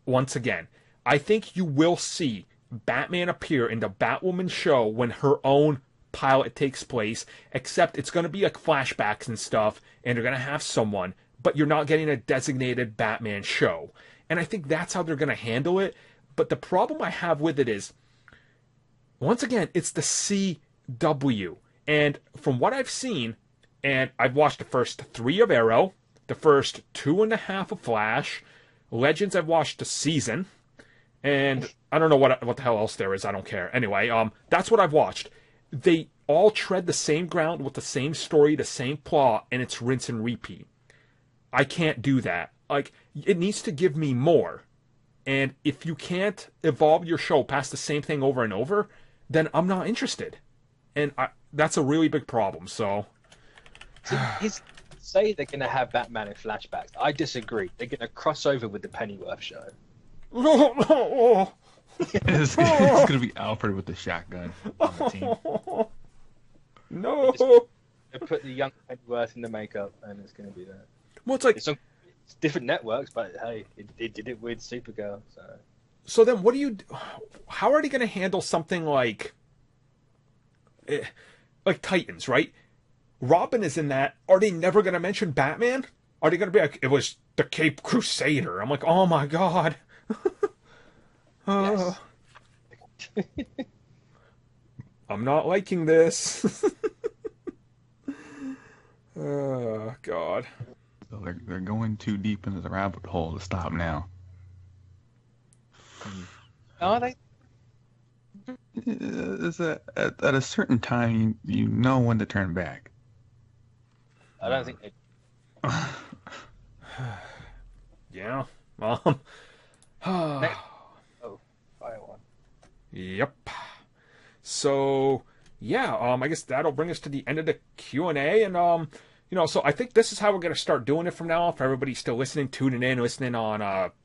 A: once again. I think you will see Batman appear in the Batwoman show when her own pilot takes place, except it's going to be like flashbacks and stuff, and they're going to have someone, but you're not getting a designated Batman show. And I think that's how they're going to handle it. But the problem I have with it is, once again, it's the CW. And from what I've seen, and I've watched the first 3 of Arrow, the first 2.5 of Flash, Legends I've watched the season, and I don't know what the hell else there is. I don't care. Anyway, that's what I've watched. They all tread the same ground with the same story, the same plot, and it's rinse and repeat. I can't do that. Like, it needs to give me more. And if you can't evolve your show past the same thing over and over, then I'm not interested. And that's a really big problem, so...
B: Say they're going to have Batman in flashbacks. I disagree. They're going to cross over with the Pennyworth show.
C: It's going to be Alfred with the shotgun on the team.
A: No.
B: They put the young Pennyworth in the makeup, and it's going to be that.
A: Well, it's like
B: it's different networks, but hey, it did it with Supergirl.
A: So then, what do you? How are they going to handle something like Titans, right? Robin is in that. Are they never going to mention Batman? Are they going to be like, it was the Cape Crusader? I'm like, oh my god.
B: Yes.
A: I'm not liking this. Oh god.
C: So they're going too deep into the rabbit hole to stop now.
B: Are they?
C: It's at a certain time, you know when to turn back.
B: I don't think they...
A: Yeah.
B: Fire one.
A: Yep. So yeah, I guess that'll bring us to the end of the Q&A, and so I think this is how we're gonna start doing it from now on. For everybody still listening on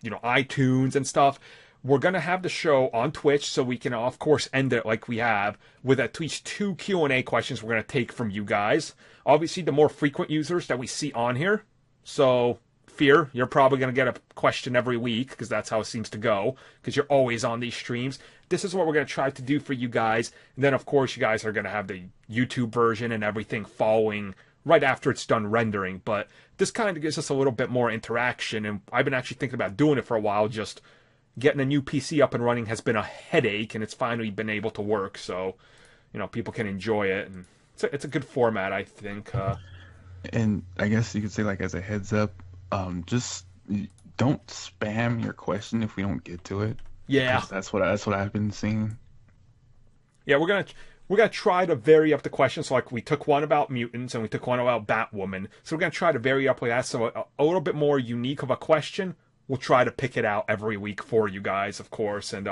A: iTunes and stuff. We're gonna have the show on Twitch, so we can of course end it like we have with at least 2 Q&A questions we're gonna take from you guys. Obviously, the more frequent users that we see on here, so fear. You're probably going to get a question every week because that's how it seems to go because you're always on these streams. This is what we're going to try to do for you guys. And then, of course, you guys are going to have the YouTube version and everything following right after it's done rendering. But this kind of gives us a little bit more interaction. And I've been actually thinking about doing it for a while. Just getting a new PC up and running has been a headache, and it's finally been able to work. So, people can enjoy it. And it's a good format, I think.
C: And I guess you could say, like, as a heads up, just don't spam your question if we don't get to it.
A: Yeah,
C: that's what I've been seeing.
A: Yeah, we're gonna try to vary up the questions. So, like, we took one about mutants and we took one about Batwoman. So we're gonna try to vary up with that. So a little bit more unique of a question. We'll try to pick it out every week for you guys, of course. And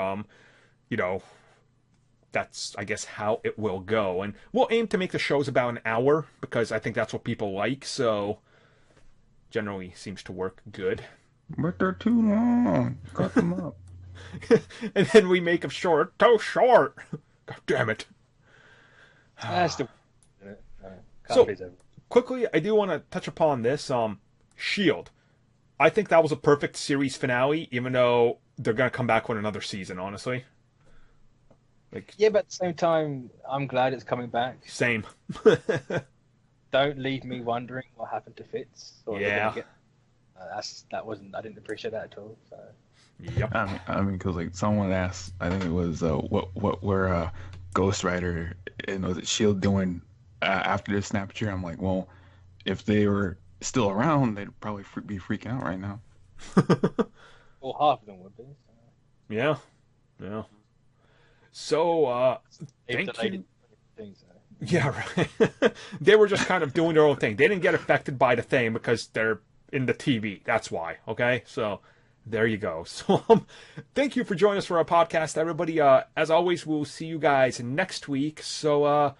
A: that's, I guess, how it will go. And we'll aim to make the shows about an hour because I think that's what people like. So generally seems to work good.
C: But they're too long. Cut them up.
A: And then we make them short. Too short. God damn it.
B: That's the.
A: So quickly, I do want to touch upon this. Shield. I think that was a perfect series finale, even though they're gonna come back with another season. Honestly.
B: Yeah, but at the same time, I'm glad it's coming back.
A: Same.
B: Don't leave me wondering what happened to Fitz.
A: Yeah.
B: I didn't appreciate that at all. So.
A: Yep.
C: I mean, because like someone asked, I think it was what were Ghost Rider and was it Shield doing after the Snapchat? I'm like, well, if they were still around, they'd probably be freaking out right now.
B: Well, half of them would be. So.
A: Yeah. So, thank you. Yeah, right. They were just kind of doing their own thing. They didn't get affected by the thing because they're in the TV. That's why. Okay, so. There you go. So, thank you for joining us for our podcast, everybody. As always, we'll see you guys next week. So,